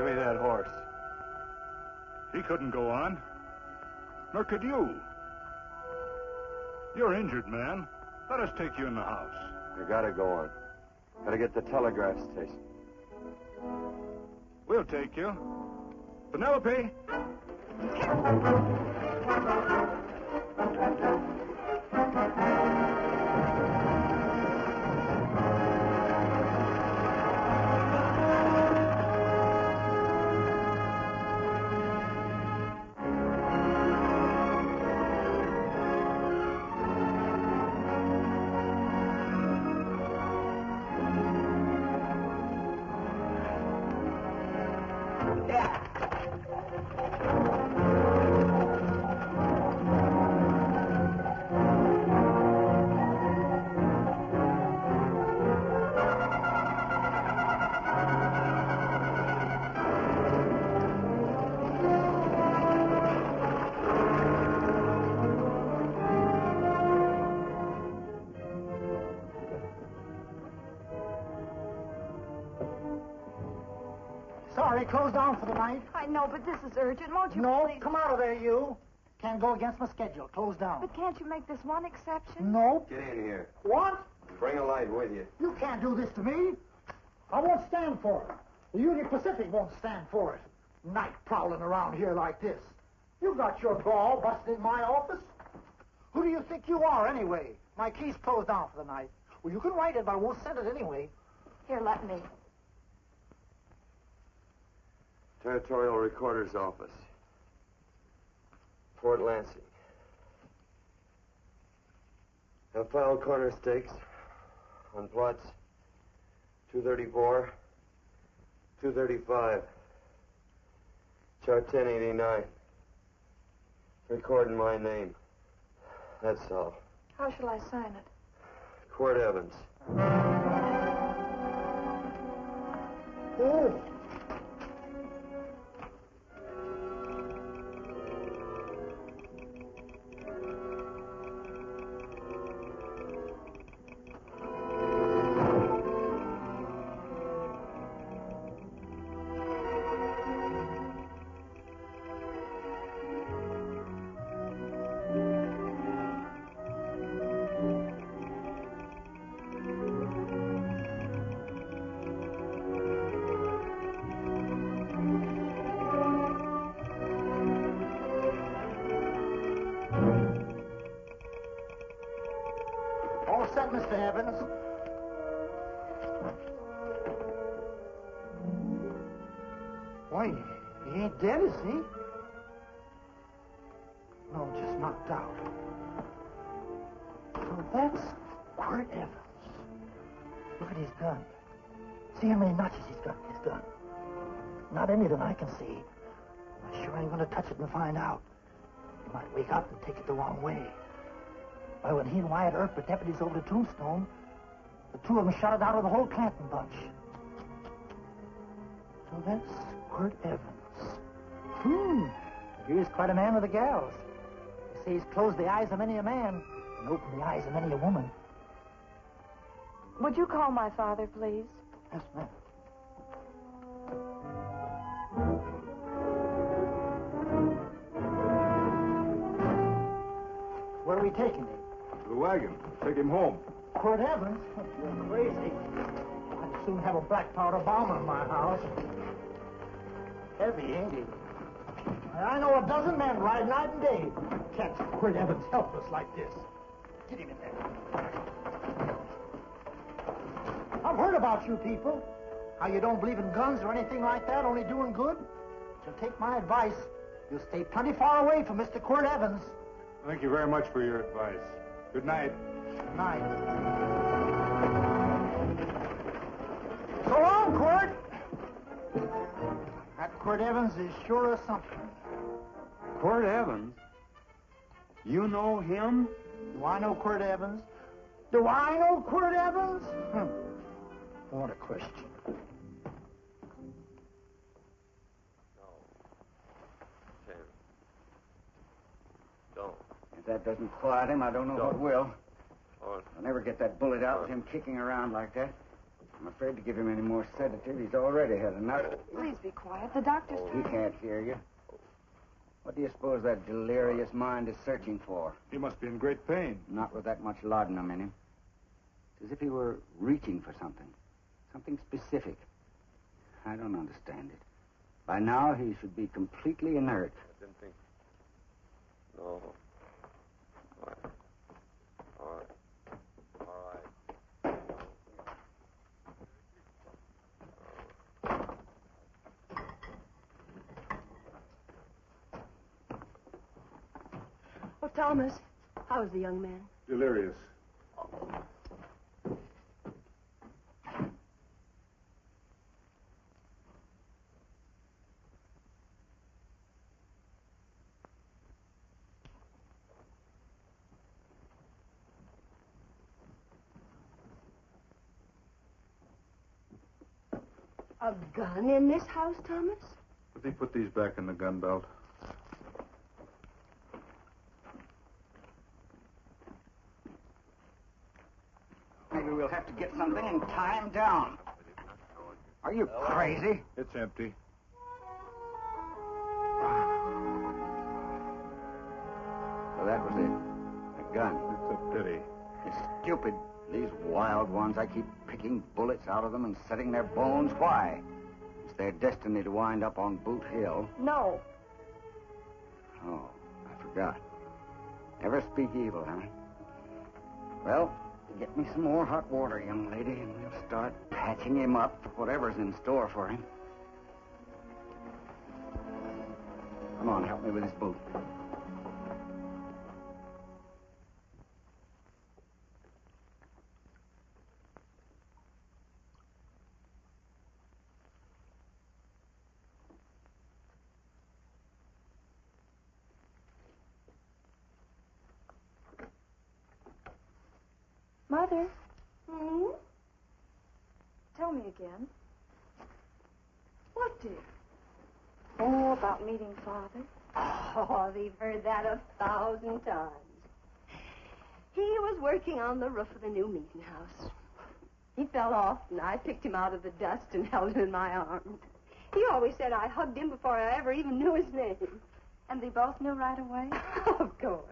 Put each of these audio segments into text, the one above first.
Give me that horse. He couldn't go on. Nor could you. You're injured, man. Let us take you in the house. You gotta go on. Gotta get to the telegraph station. We'll take you. Penelope! Sorry, closed down for the night. I know, but this is urgent. Won't you No, please? come out of there, you. Can't go against my schedule. Closed down. But can't you make this one exception? No. Get in here. What? Bring a light with you. You can't do this to me. I won't stand for it. The Union Pacific won't stand for it. Night prowling around here like this. You got your ball busted in my office. Who do you think you are, anyway? My key's closed down for the night. Well, you can write it, but I won't send it anyway. Here, let me. Territorial Recorder's Office. Fort Lansing. Have filed corner stakes on plots 234, 235, chart 1089. Recording my name. That's all. How shall I sign it? Quirt Evans. Oh. All set, Mr. Evans. Why, he ain't dead, is he? No, just knocked out. So that's Quirt Evans. Look at his gun. See how many notches he's got in his gun. Not any that I can see. I sure ain't gonna touch it and find out. He might wake up and take it the wrong way. Why, when he and Wyatt Earp were deputies over to Tombstone, the two of them shot it out of the whole Clanton bunch. So that's Quirt Evans. He's quite a man with the gals. They say he's closed the eyes of many a man and opened the eyes of many a woman. Would you call my father, please? Yes, ma'am. Where are we taking him? The wagon. Take him home. Quirt Evans? You're crazy. I'd soon have a black powder bomb in my house. Heavy, ain't he? I know a dozen men ride night and day. Catch Quirt Evans helpless like this. Get him in there. I've heard about you people. How you don't believe in guns or anything like that, only doing good. So take my advice. You'll stay plenty far away from Mr. Quirt Evans. Thank you very much for your advice. Good night. Good night. So long, Quirt. That Quirt Evans is sure of something. Quirt Evans? You know him? Do I know Quirt Evans? Do I know Quirt Evans? What a question. Don't. If that doesn't quiet him, I don't know what will. Oh. I'll never get that bullet out with him kicking around like that. I'm afraid to give him any more sedative. He's already had enough. Please be quiet. The doctor's He trying. can't hear you. What do you suppose that delirious mind is searching for? He must be in great pain. Not with that much laudanum in him. It's as if he were reaching for something. Something specific. I don't understand it. By now, he should be completely inert. I didn't think. No. All right. All right. All right. Oh, Thomas, how is the young man? Delirious. A gun in this house, Thomas? Let me put these back in the gun belt. Maybe we'll have to get something and tie him down. Are you crazy? It's empty. So that was it. A gun. It's a pity. It's stupid. These wild ones, I keep picking bullets out of them and setting their bones. Why? It's their destiny to wind up on Boot Hill. No. Oh, I forgot. Never speak evil, huh? Well, get me some more hot water, young lady, and we'll start patching him up for whatever's in store for him. Come on, help me with his boot. Mother? Tell me again. What, dear? Oh, about meeting Father. Oh, they've heard that 1,000 times. He was working on the roof of the new meeting house. He fell off, and I picked him out of the dust and held him in my arms. He always said I hugged him before I ever even knew his name. And they both knew right away? Of course.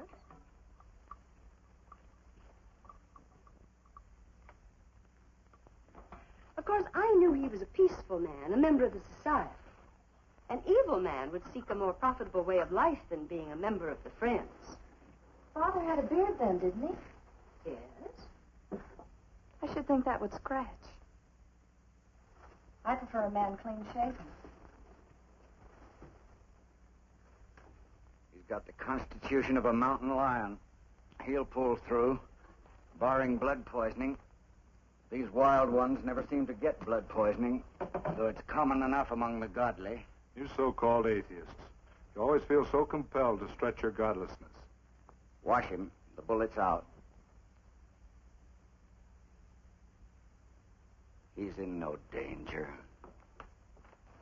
Of course, I knew he was a peaceful man, a member of the society. An evil man would seek a more profitable way of life than being a member of the Friends. Father had a beard then, didn't he? Yes? I should think that would scratch. I prefer a man clean shaven. He's got the constitution of a mountain lion. He'll pull through, barring blood poisoning. These wild ones never seem to get blood poisoning, though it's common enough among the godly. You so-called atheists. You always feel so compelled to stretch your godlessness. Wash him. The bullet's out. He's in no danger.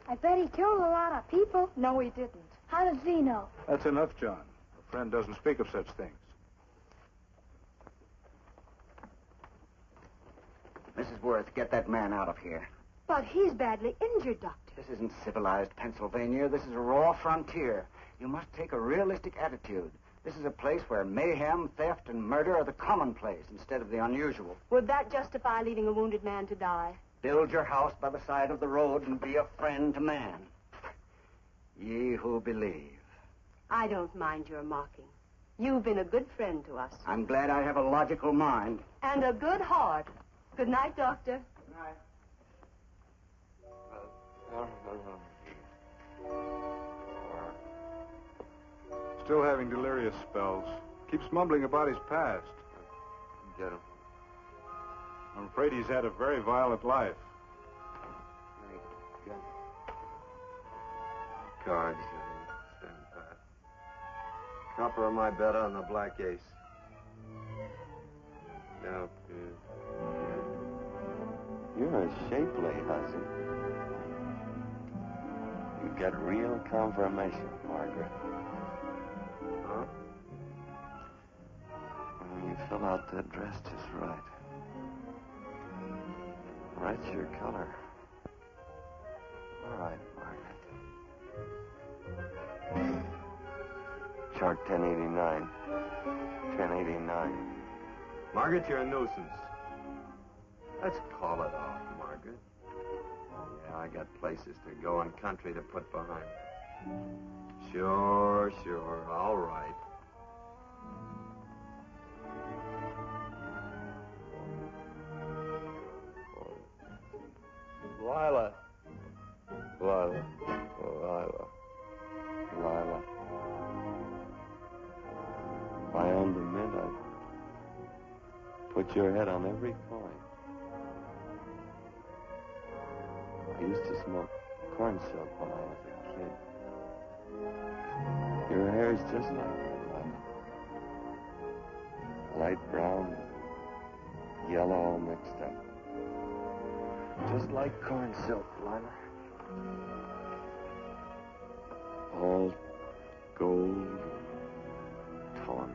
I bet he killed a lot of people. No, he didn't. How does he know? That's enough, John. A friend doesn't speak of such things. Mrs. Worth, get that man out of here. But he's badly injured, Doctor. This isn't civilized Pennsylvania. This is a raw frontier. You must take a realistic attitude. This is a place where mayhem, theft, and murder are the commonplace instead of the unusual. Would that justify leaving a wounded man to die? Build your house by the side of the road and be a friend to man. Ye who believe. I don't mind your mocking. You've been a good friend to us. I'm glad I have a logical mind. And a good heart. Good night, Doctor. Good night. Still having delirious spells. Keeps mumbling about his past. Get him. I'm afraid he's had a very violent life. Cards. Stand pat. Copper on my bet on the black ace. Now, you're a shapely hussy. You get real confirmation, Margaret. Huh? Well, you fill out that dress just right. That's your color. All right, Margaret. Chart 1089. 1089. Margaret, you're a nuisance. Let's call it off, Margaret. Yeah, I got places to go and country to put behind. Sure. All right. Lila. If I owned a mint, I'd put your head on every coin. I used to smoke corn silk when I was a kid. Your hair's just like it, Lila. Light brown, yellow all mixed up. Just like corn silk, Lila. All gold, torn.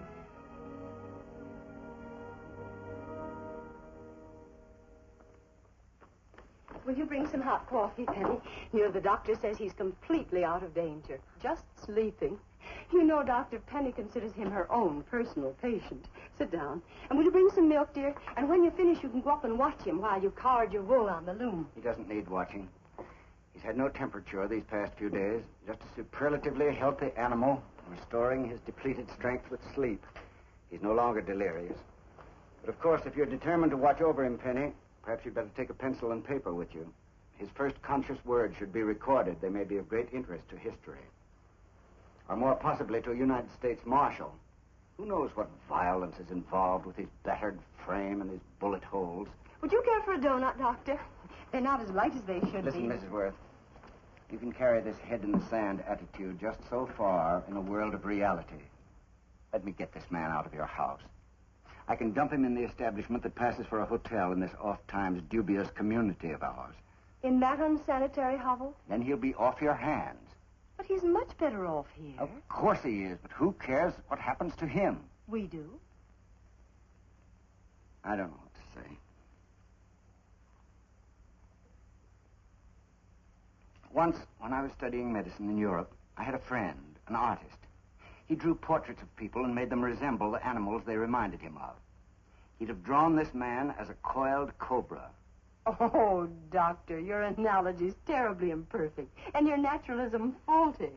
Will you bring some hot coffee, Penny? You know, the doctor says he's completely out of danger. Just sleeping. You know, Dr. Penny considers him her own personal patient. Sit down. And will you bring some milk, dear? And when you finish, you can go up and watch him while you card your wool on the loom. He doesn't need watching. He's had no temperature these past few days. Just a superlatively healthy animal, restoring his depleted strength with sleep. He's no longer delirious. But, of course, if you're determined to watch over him, Penny, perhaps you'd better take a pencil and paper with you. His first conscious words should be recorded. They may be of great interest to history. Or more possibly to a United States Marshal. Who knows what violence is involved with his battered frame and his bullet holes. Would you care for a donut, Doctor? They're not as light as they should Listen, be. Mrs. Worth. You can carry this head-in-the-sand attitude just so far in a world of reality. Let me get this man out of your house. I can dump him in the establishment that passes for a hotel in this oft-times dubious community of ours. In that unsanitary hovel? Then he'll be off your hands. But he's much better off here. Of course he is, but who cares what happens to him? We do. I don't know what to say. Once, when I was studying medicine in Europe, I had a friend, an artist. He drew portraits of people and made them resemble the animals they reminded him of. He'd have drawn this man as a coiled cobra. Oh, Doctor, your analogy's terribly imperfect, and your naturalism faulty.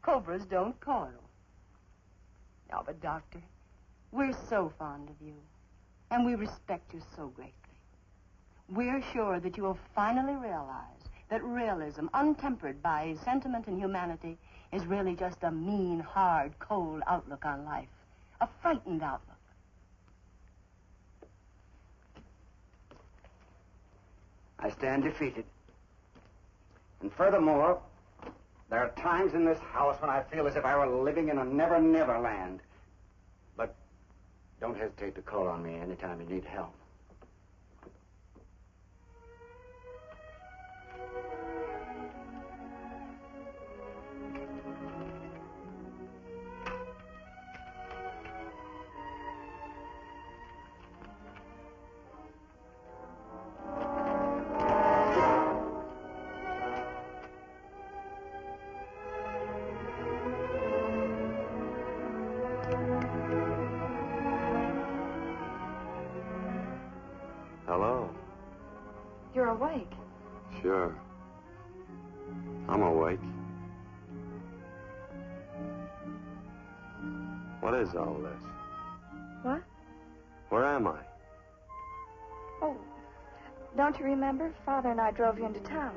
Cobras don't coil. No, but, Doctor, we're so fond of you, and we respect you so greatly. We're sure that you will finally realize that realism, untempered by sentiment and humanity, is really just a mean, hard, cold outlook on life. A frightened outlook. I stand defeated. And furthermore, there are times in this house when I feel as if I were living in a never-never land. But don't hesitate to call on me anytime you need help. Hello? You're awake. Sure. I'm awake. What is all this? What? Where am I? Oh, don't you remember? Father and I drove you into town.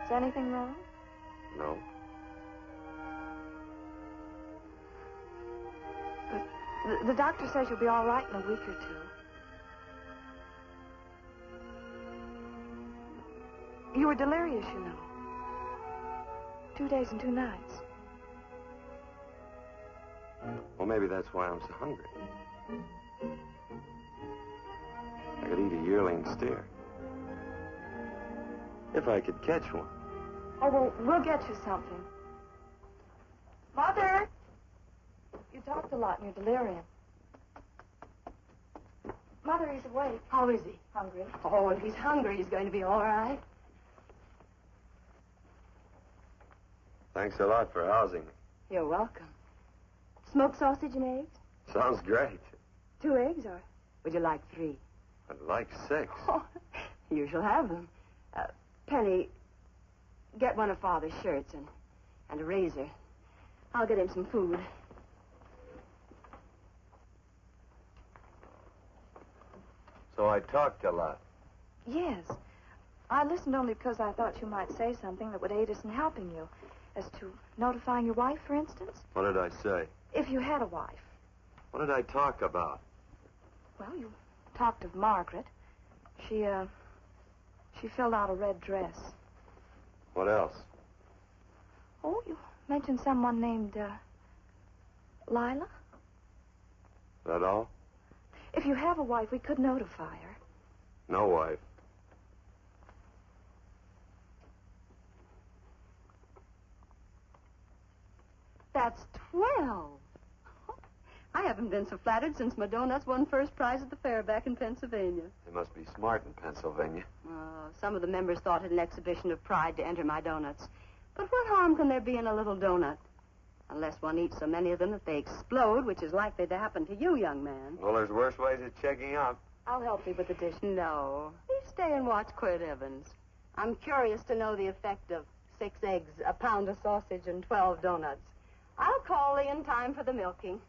Is anything wrong? No. The doctor says you'll be all right in a week or two. You were delirious, you know. 2 days and 2 nights. Well, maybe that's why I'm so hungry. I could eat a yearling steer. If I could catch one. Oh, well, we'll get you something. Mother! It's talked a lot in your delirium. Mother, he's awake. How is he? Hungry. Oh, if he's hungry, he's going to be all right. Thanks a lot for housing me. You're welcome. Smoked sausage and eggs? Sounds great. 2 eggs, or would you like 3? I'd like 6. Oh, you shall have them. Penny, get one of Father's shirts and a razor. I'll get him some food. So I talked a lot. Yes. I listened only because I thought you might say something that would aid us in helping you. As to notifying your wife, for instance? What did I say? If you had a wife. What did I talk about? Well, you talked of Margaret. She filled out a red dress. What else? Oh, you mentioned someone named, Lila? That all? If you have a wife, we could notify her. No wife. That's 12. I haven't been so flattered since my donuts won first prize at the fair back in Pennsylvania. They must be smart in Pennsylvania. Some of the members thought it an exhibition of pride to enter my donuts. But what harm can there be in a little donut? Unless one eats so many of them that they explode, which is likely to happen to you, young man. Well, there's worse ways of checking up. I'll help you with the dish. No. You stay and watch Quirt Evans. I'm curious to know the effect of 6 eggs, a pound of sausage, and 12 donuts. I'll call Lee in time for the milking.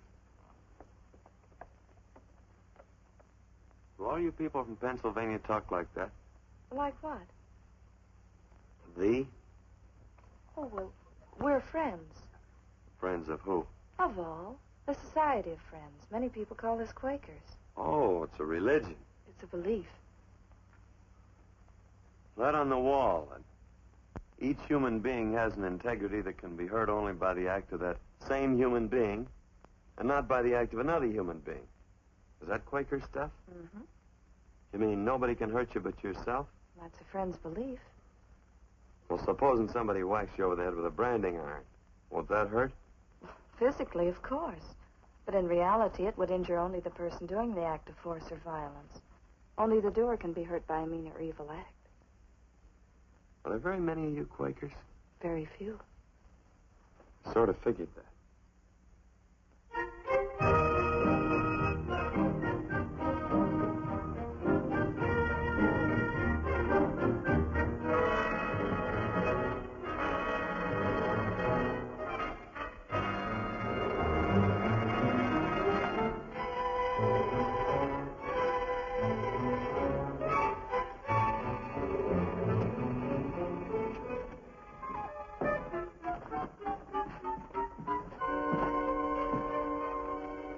Do all you people from Pennsylvania talk like that? Like what? The? Oh, well, we're friends. Friends of who? Of all. A society of friends. Many people call us Quakers. Oh, it's a religion. It's a belief. That on the wall. Each human being has an integrity that can be hurt only by the act of that same human being, and not by the act of another human being. Is that Quaker stuff? Mm-hmm. You mean nobody can hurt you but yourself? That's a friend's belief. Well, supposing somebody whacks you over the head with a branding iron. Won't that hurt? Physically, of course. But in reality, it would injure only the person doing the act of force or violence. Only the doer can be hurt by a mean or evil act. Are there very many of you Quakers? Very few. Sort of figured that.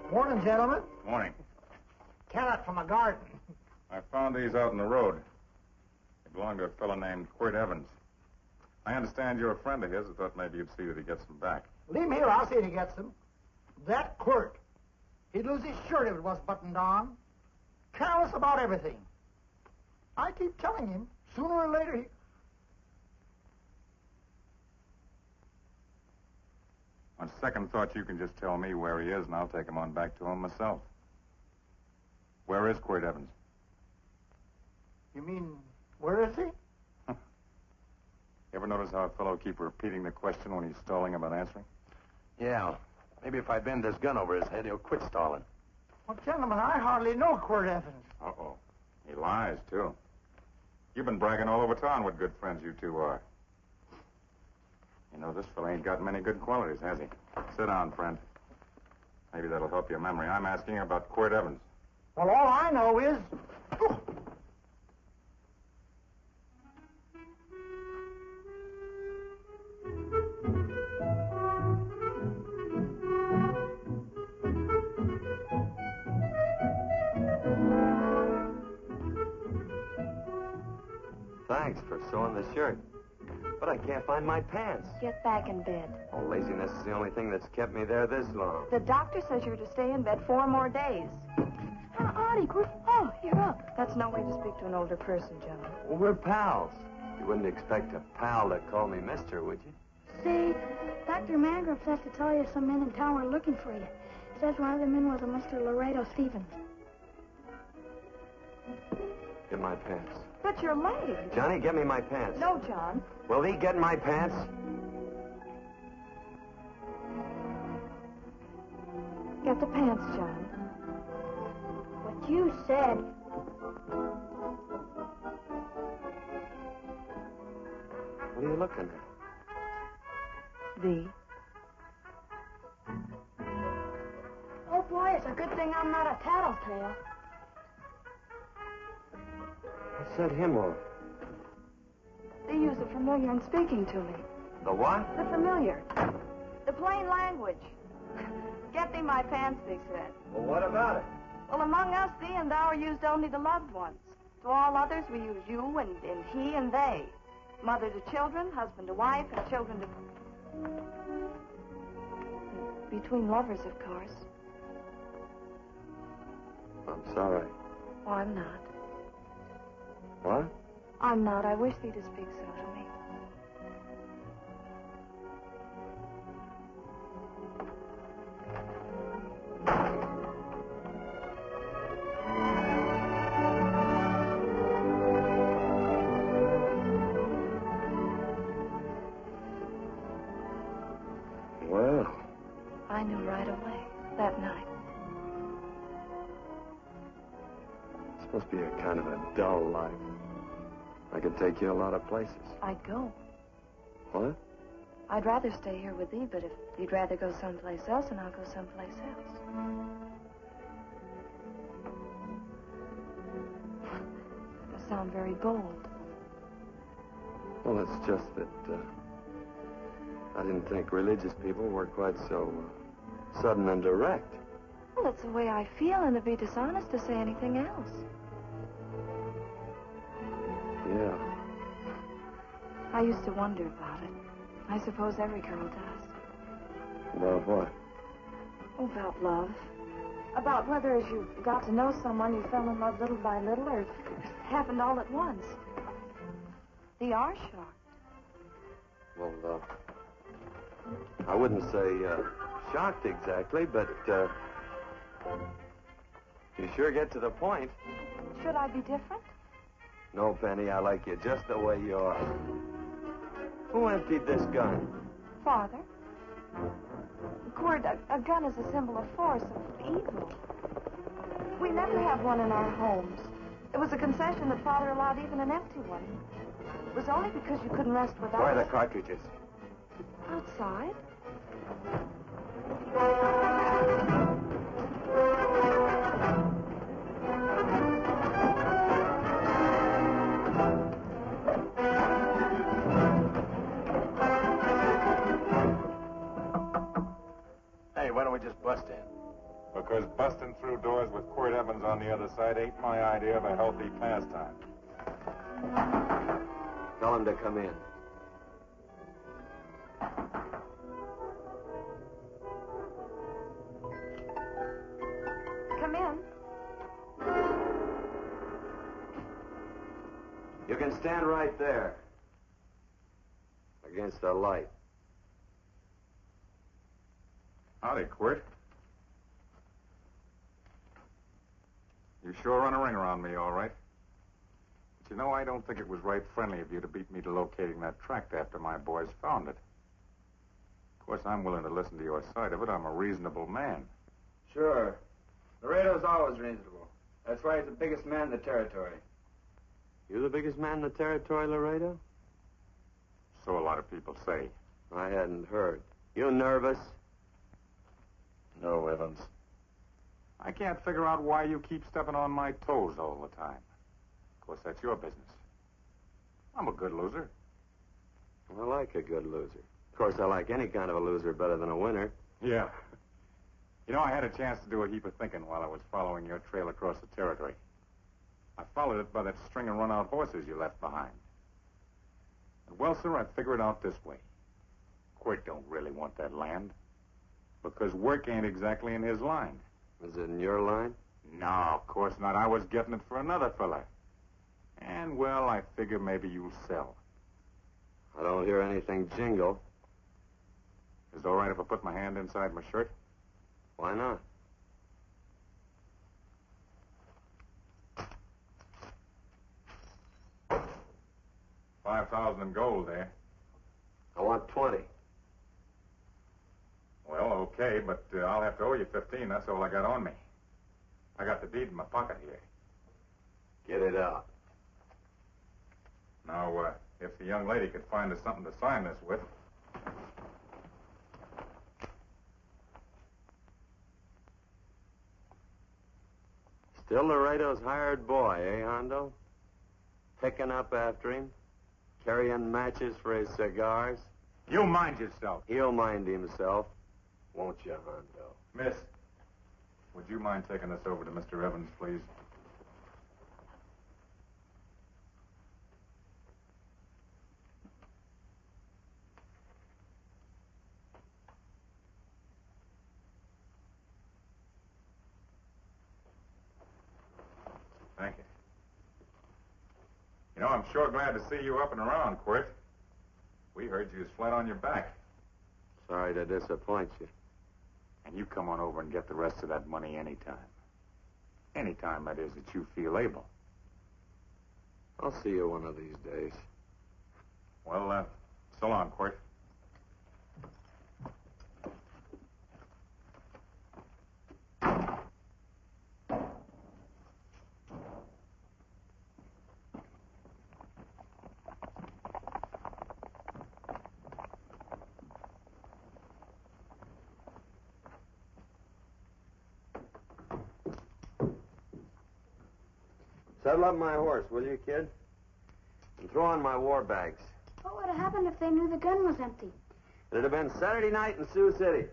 Morning, gentlemen. Morning. Carrot from a garden. I found these out in the road. They belong to a fellow named Quirt Evans. I understand you're a friend of his. I thought maybe you'd see that he gets them back. Leave him here. I'll see if he gets them. That Quirt. He'd lose his shirt if it was buttoned on. Careless about everything. I keep telling him, sooner or later he... On second thought, you can just tell me where he is, and I'll take him on back to him myself. Where is Quirt Evans? You mean, where is he? You ever notice how a fellow keeps repeating the question when he's stalling about answering? Yeah. Maybe if I bend this gun over his head, he'll quit stalling. Well, gentlemen, I hardly know Quirt Evans. Uh-oh. He lies, too. You've been bragging all over town what good friends you two are. You know, this fellow ain't got many good qualities, has he? Sit down, friend. Maybe that'll help your memory. I'm asking about Quirt Evans. Well, all I know is... Thanks for sewing the shirt. But I can't find my pants. Get back in bed. Oh, laziness is the only thing that's kept me there this long. The doctor says you're to stay in bed 4 more days. Artie, Quirt. Oh, you're up. That's no way to speak to an older person, gentlemen. Well, we're pals. You wouldn't expect a pal to call me mister, would you? Say, Dr. Mangrove says to tell you some men in town are looking for you. Says one of the men was a Mr. Laredo Stevens. Get my pants. But you're late. Johnny, get me my pants. No, John. Will he get my pants? Get the pants, John. What you said. What are you looking at? The. Oh, boy, it's a good thing I'm not a tattletale. I said him or... They use the familiar in speaking to me. The what? The familiar. The plain language. Get thee my pants, they said. Well, what about it? Well, among us, thee and thou are used only to loved ones. To all others, we use you and he and they. Mother to children, husband to wife, and children to... Between lovers, of course. I'm sorry. Oh, I'm not. What? I'm not. I wish thee to speak so to me. Well, I knew right away, that night. this must be a kind of a dull life. I could take you a lot of places. I'd go. What? I'd rather stay here with thee, but if you'd rather go someplace else, then I'll go someplace else. That must sound very bold. Well, it's just that I didn't think religious people were quite so sudden and direct. Well, it's the way I feel, and it'd be dishonest to say anything else. Yeah. I used to wonder about it. I suppose every girl does. About what? Oh, about love. About whether as you got to know someone, you fell in love little by little, or it happened all at once. They are shocked. Well, I wouldn't say shocked exactly, but you sure get to the point. Should I be different? No, Penny, I like you just the way you are. Who emptied this gun? Father? Cord, a gun is a symbol of force, of evil. We never have one in our homes. It was a concession that Father allowed even an empty one. It was only because you couldn't rest without Where are it. the cartridges? Outside? Hey, why don't we just bust in? Because busting through doors with Quirt Evans on the other side ain't my idea of a healthy pastime. Tell him to come in. Come in. You can stand right there. Against the light. Howdy, Quirt. You sure run a ring around me, all right. But you know, I don't think it was right friendly of you to beat me to locating that tract after my boys found it. Of course, I'm willing to listen to your side of it. I'm a reasonable man. Sure. Laredo's always reasonable. That's why he's the biggest man in the territory. You the biggest man in the territory, Laredo? So a lot of people say. I hadn't heard. You nervous? No, Evans. I can't figure out why you keep stepping on my toes all the time. Of course, that's your business. I'm a good loser. I like a good loser. Of course, I like any kind of a loser better than a winner. Yeah. You know, I had a chance to do a heap of thinking while I was following your trail across the territory. I followed it by that string of run-out horses you left behind. And well, sir, I figure it out this way. Quirt don't really want that land. Because work ain't exactly in his line. Is it in your line? No, of course not. I was getting it for another fella. And, well, I figure maybe you'll sell. I don't hear anything jingle. Is it all right if I put my hand inside my shirt? Why not? 5,000 in gold there. I want 20. Well, okay, but I'll have to owe you 15. That's all I got on me. I got the deed in my pocket here. Get it out. Now, if the young lady could find us something to sign this with. Still Laredo's hired boy, eh, Hondo? Picking up after him, carrying matches for his cigars. You mind yourself. He'll mind himself. Won't you, Hondo? Miss, would you mind taking this over to Mr. Evans, please? Thank you. You know, I'm sure glad to see you up and around, Quirt. We heard you was flat on your back. Sorry to disappoint you. And you come on over and get the rest of that money anytime. Anytime, that is, that you feel able. I'll see you one of these days. Well, so long, Quirt. Saddle up my horse, will you, kid? And throw on my war bags. What would have happened if they knew the gun was empty? It'd have been Saturday night in Sioux City.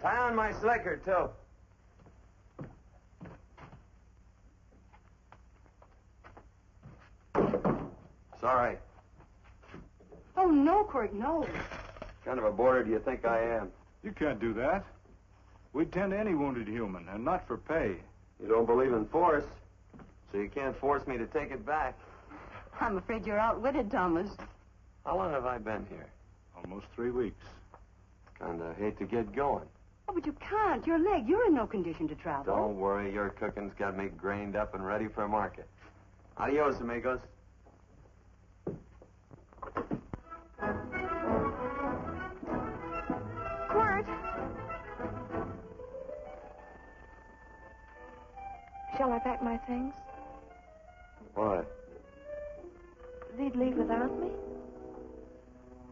Tie on my slicker, too. Sorry. Oh, no, Quirt, no. What kind of a boarder do you think I am? You can't do that. We'd tend to any wounded human, and not for pay. You don't believe in force, so you can't force me to take it back. I'm afraid you're outwitted, Thomas. How long have I been here? Almost 3 weeks. Kind of hate to get going. Oh, but you can't. Your leg, you're in no condition to travel. Don't worry, your cooking's got me grained up and ready for market. Adios, amigos. Quirt. Shall I pack my things? Why? They'd leave without me?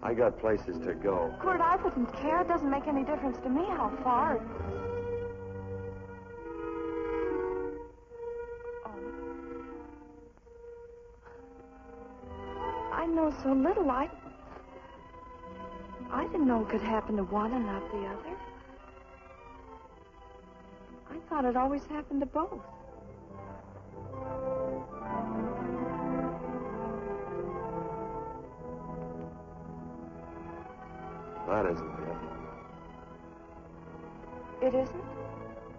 I got places to go. Quirt, I wouldn't care. It doesn't make any difference to me how far. Oh. I know so little. I didn't know it could happen to one and not the other. I thought it always happened to both. That isn't it. It isn't?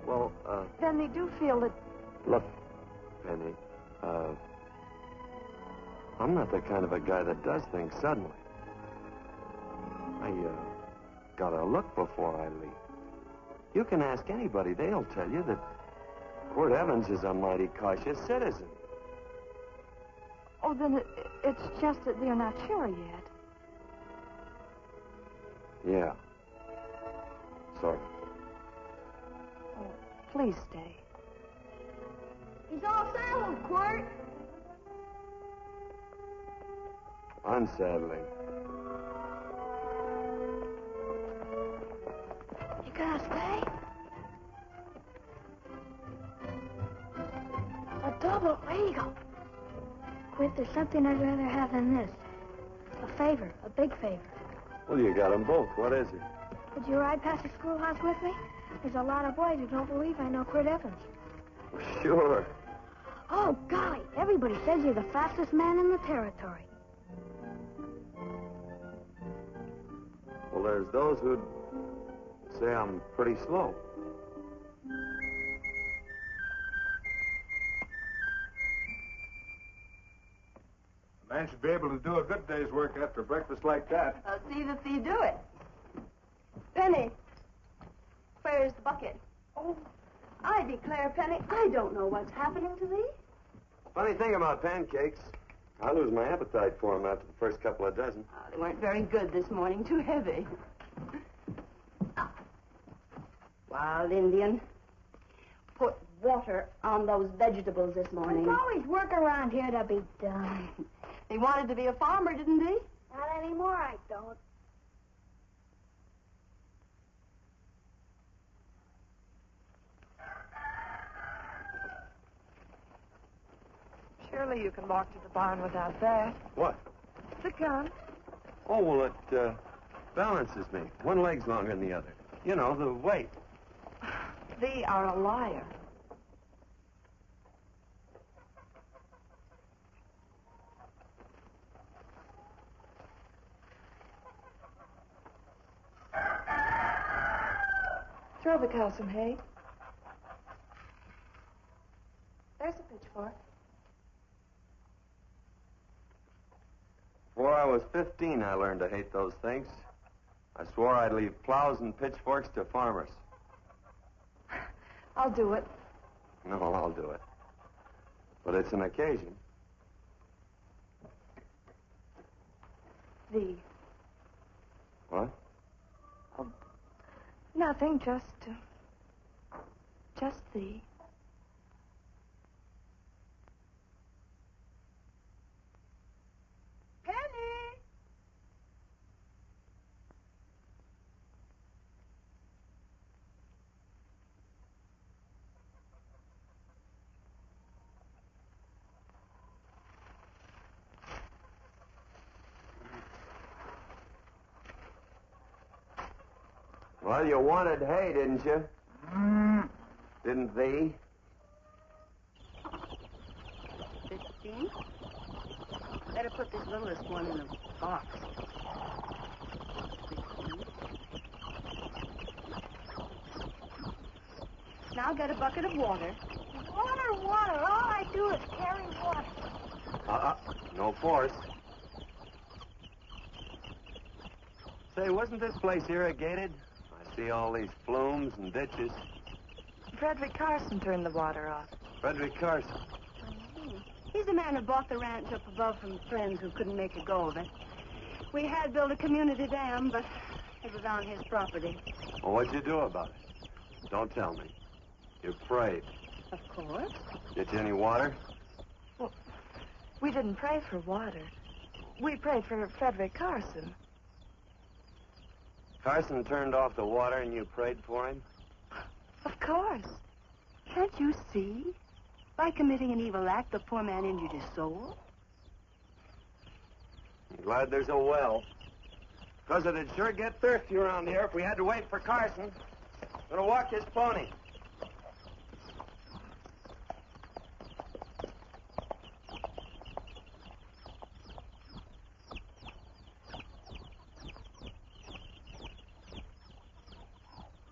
Well, Then they do feel that... look, Penny, I'm not the kind of a guy that does things suddenly. I, gotta look before I leave. You can ask anybody. They'll tell you that Quirt Evans is a mighty cautious citizen. Oh, then it's just that they're not sure yet. Yeah. Sort of. Oh, please stay. He's all saddled, Quirt. Unsaddling. You gonna stay? A double eagle. Quit, there's something I'd rather have than this. A favor, a big favor. Well, you got them both. What is it? Would you ride past the schoolhouse with me? There's a lot of boys who don't believe I know Quirt Evans. Sure. Oh, golly, everybody says you're the fastest man in the territory. Well, there's those who'd say I'm pretty slow. A man should be able to do a good day's work after breakfast like that. I'll see that you do it. Penny, where's the bucket? Oh, I declare, Penny, I don't know what's happening to thee. Funny thing about pancakes. I lose my appetite for them after the first couple of dozen. They weren't very good this morning. Too heavy. Wild Indian. Put water on those vegetables this morning. There's always work around here to be done. He wanted to be a farmer, didn't he? Not anymore, I don't. Surely you can walk to the barn without that. What? The gun. Oh, well, it balances me. One leg's longer than the other. You know, the weight. Thee are a liar. Throw the cow some hay. There's a pitchfork. Before I was 15, I learned to hate those things. I swore I'd leave plows and pitchforks to farmers. I'll do it. No, I'll do it. But it's an occasion. Thee. What? Oh, nothing, just thee. Penny! Well, you wanted hay, didn't you? Didn't thee? 15? Better put this littlest one in a box. 16. Now get a bucket of water. Water, water. All I do is carry water. No force. Say, wasn't this place irrigated? I see all these flumes and ditches. Frederick Carson turned the water off. Frederick Carson. He's the man who bought the ranch up above from friends who couldn't make a go of it. We had built a community dam, but it was on his property. Well, what'd you do about it? Don't tell me. You prayed. Of course. Get you any water? Well, we didn't pray for water. We prayed for Frederick Carson. Carson turned off the water and you prayed for him? Of course. Can't you see? By committing an evil act, the poor man injured his soul. I'm glad there's a well. Because it'd sure get thirsty around here if we had to wait for Carson. Gonna walk his pony.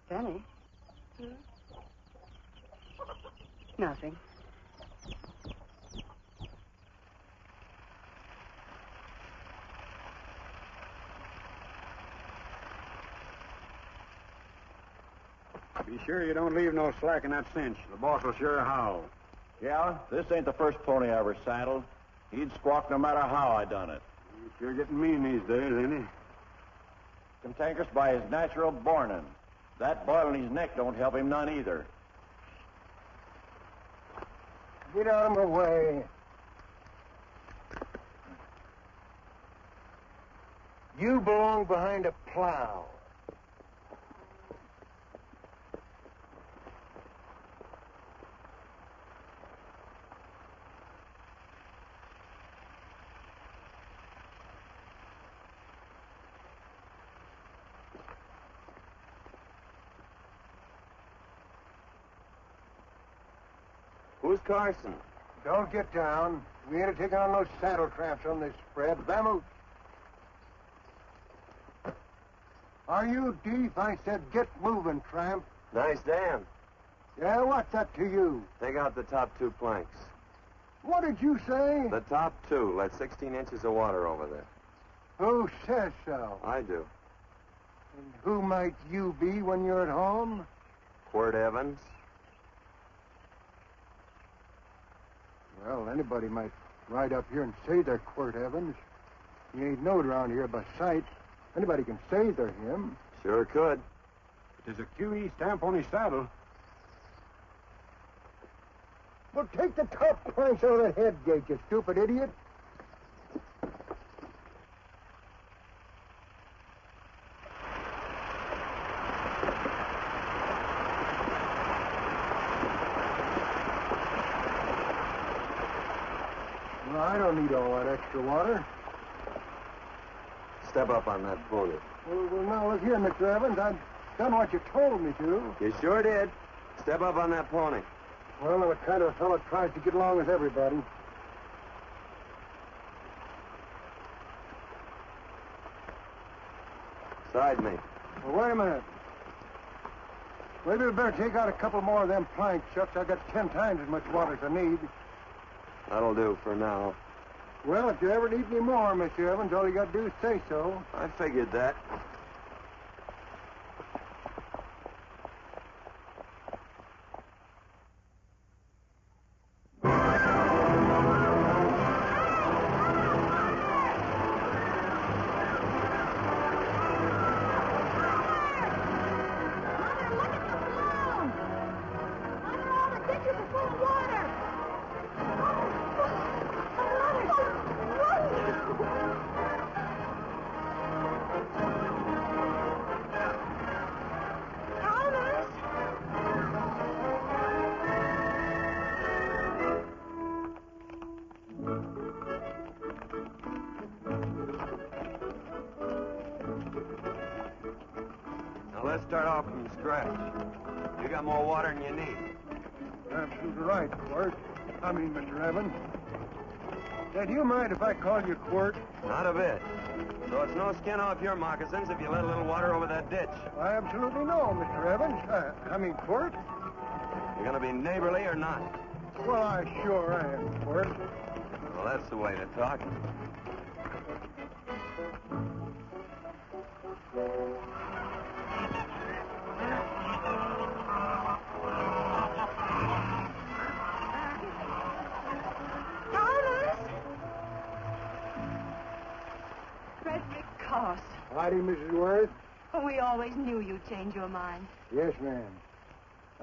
Benny? Nothing. Be sure you don't leave no slack in that cinch. The boss will sure howl. Yeah, this ain't the first pony I ever saddled. He'd squawk no matter how I done it. He's sure getting mean these days, ain't he? Cantankerous by his natural bornin'. That boil in his neck don't help him none either. Get out of my way. You belong behind a plow. Who's Carson? Don't get down. We ain't taking on no saddle traps on this spread. Vamoose. Are you deep? I said get moving, tramp. Nice dam. Yeah, what's that to you? Take out the top 2 planks. What did you say? The top 2. Let 16 inches of water over there. Who says so? I do. And who might you be when you're at home? Quirt Evans. Well, anybody might Ride up here and sather Quirt Evans. He ain't knowed around here by sight. Anybody can sather him. Sure could. There's a QE stamp on his saddle. Well, take the top planks out of that head gate, you stupid idiot. Well, I don't need all that extra water. Step up on that pony. Well, now, look here, Mr. Evans. I've done what you told me to. You sure did. Step up on that pony. Well, I'm the kind of fellow tries to get along with everybody. Side me. Well, wait a minute. Maybe we better take out a couple more of them planks, Chucks. I got 10 times as much water as I need. That'll do for now. Well, if you ever need any more, Mr. Evans, all you got to do is say so. I figured that. Let's start off from scratch. You got more water than you need. Absolutely right, Quirt. Mr. Evans. Say, do you mind if I call you Quirt? Not a bit. So it's no skin off your moccasins if you let a little water over that ditch. I absolutely know, Mr. Evans. Quirt. You gonna be neighborly or not? Well, I sure am, Quirt. Well, that's the way to talk. Howdy, Mrs. Worth. We always knew you'd change your mind. Yes, ma'am.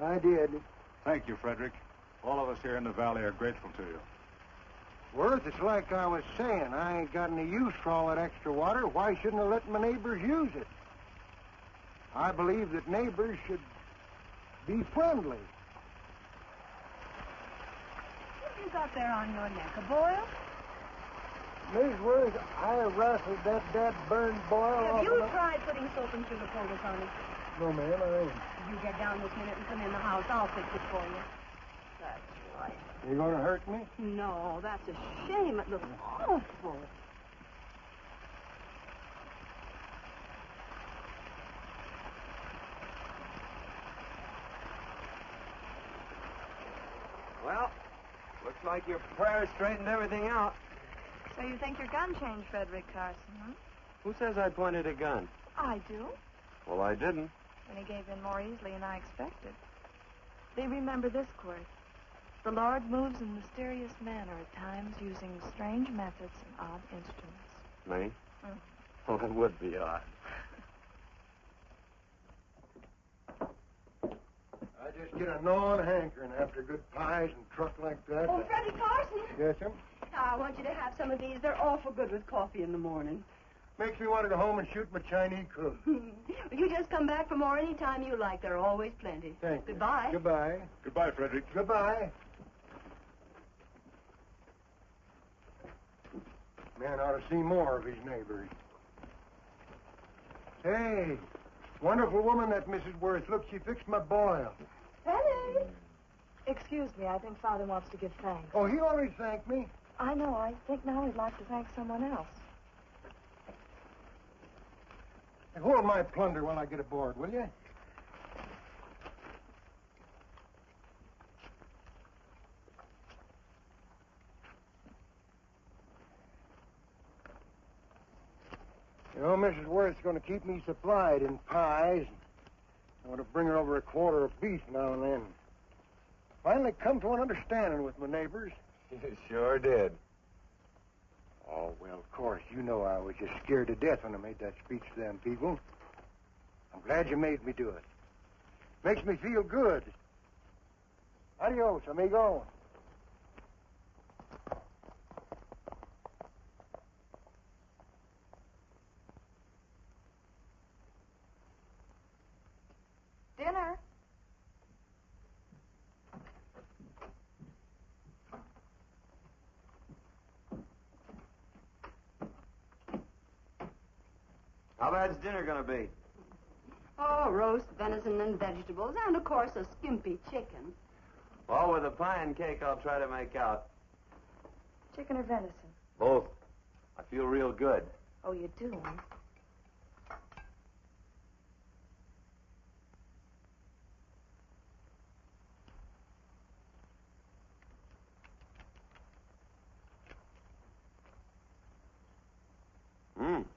I did. Thank you, Frederick. All of us here in the valley are grateful to you. Worth, it's like I was saying. I ain't got any use for all that extra water. Why shouldn't I let my neighbors use it? I believe that neighbors should be friendly. What you got there on your neck? A boil? Miss Worth, I wrestled that burned boil off. Have you tried putting soap and sugar poultice on it? No, ma'am, I ain't. You get down this minute and come in the house. I'll fix it for you. That's right. You gonna hurt me? No, that's a shame. It looks awful. Well, looks like your prayers straightened everything out. So you think your gun changed Frederick Carson, huh? Who says I pointed a gun? I do. Well, I didn't. And he gave in more easily than I expected. They remember this, Quirt. The Lord moves in mysterious manner at times, using strange methods and odd instruments. Me? Mm. Well, it would be odd. I just get a gnawing hankering after good pies and truck like that. Oh, Freddie Carson. Yes, ma'am? I want you to have some of these. They're awful good with coffee in the morning. Makes me want to go home and shoot my Chinese cook. You just come back for more any time you like. There are always plenty. Thank you. Goodbye. Goodbye. Goodbye, Frederick. Goodbye. Man ought to see more of his neighbors. Hey, wonderful woman, that Mrs. Worth. Look, she fixed my boil. Penny. Excuse me, I think Father wants to give thanks. Oh, he already thanked me. I know. I think now he'd like to thank someone else. Hey, hold my plunder while I get aboard, will you? You know, Mrs. Worth's going to keep me supplied in pies. I want to bring her over a quarter of beef now and then. Finally come to an understanding with my neighbors. You sure did. Oh, well, of course. You know I was just scared to death when I made that speech to them people. I'm glad you made me do it. Makes me feel good. Adios, amigo. Dinner. How bad's dinner gonna be? Oh, roast venison and vegetables, and, of course, a skimpy chicken. Well, with a pie and cake, I'll try to make out. Chicken or venison? Both. I feel real good. Oh, you do, huh?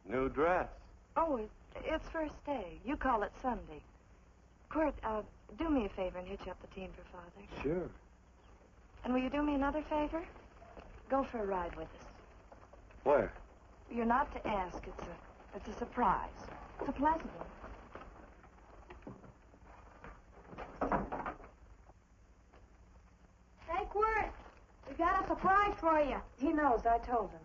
New dress. Oh, it's first day. You call it Sunday. Quirt, do me a favor and hitch up the team for Father. Sure. And will you do me another favor? Go for a ride with us. Where? You're not to ask. It's a surprise. It's a pleasant one. Hey, Quirt, we got a surprise for you. He knows. I told him.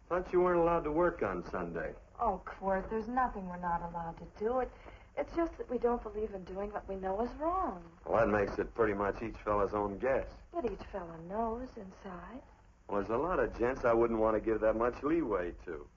Thought you weren't allowed to work on Sunday. Oh, Quirt, there's nothing we're not allowed to do. It's just that we don't believe in doing what we know is wrong. Well, that makes it pretty much each fella's own guess. But each fella knows inside. Well, there's a lot of gents I wouldn't want to give that much leeway to.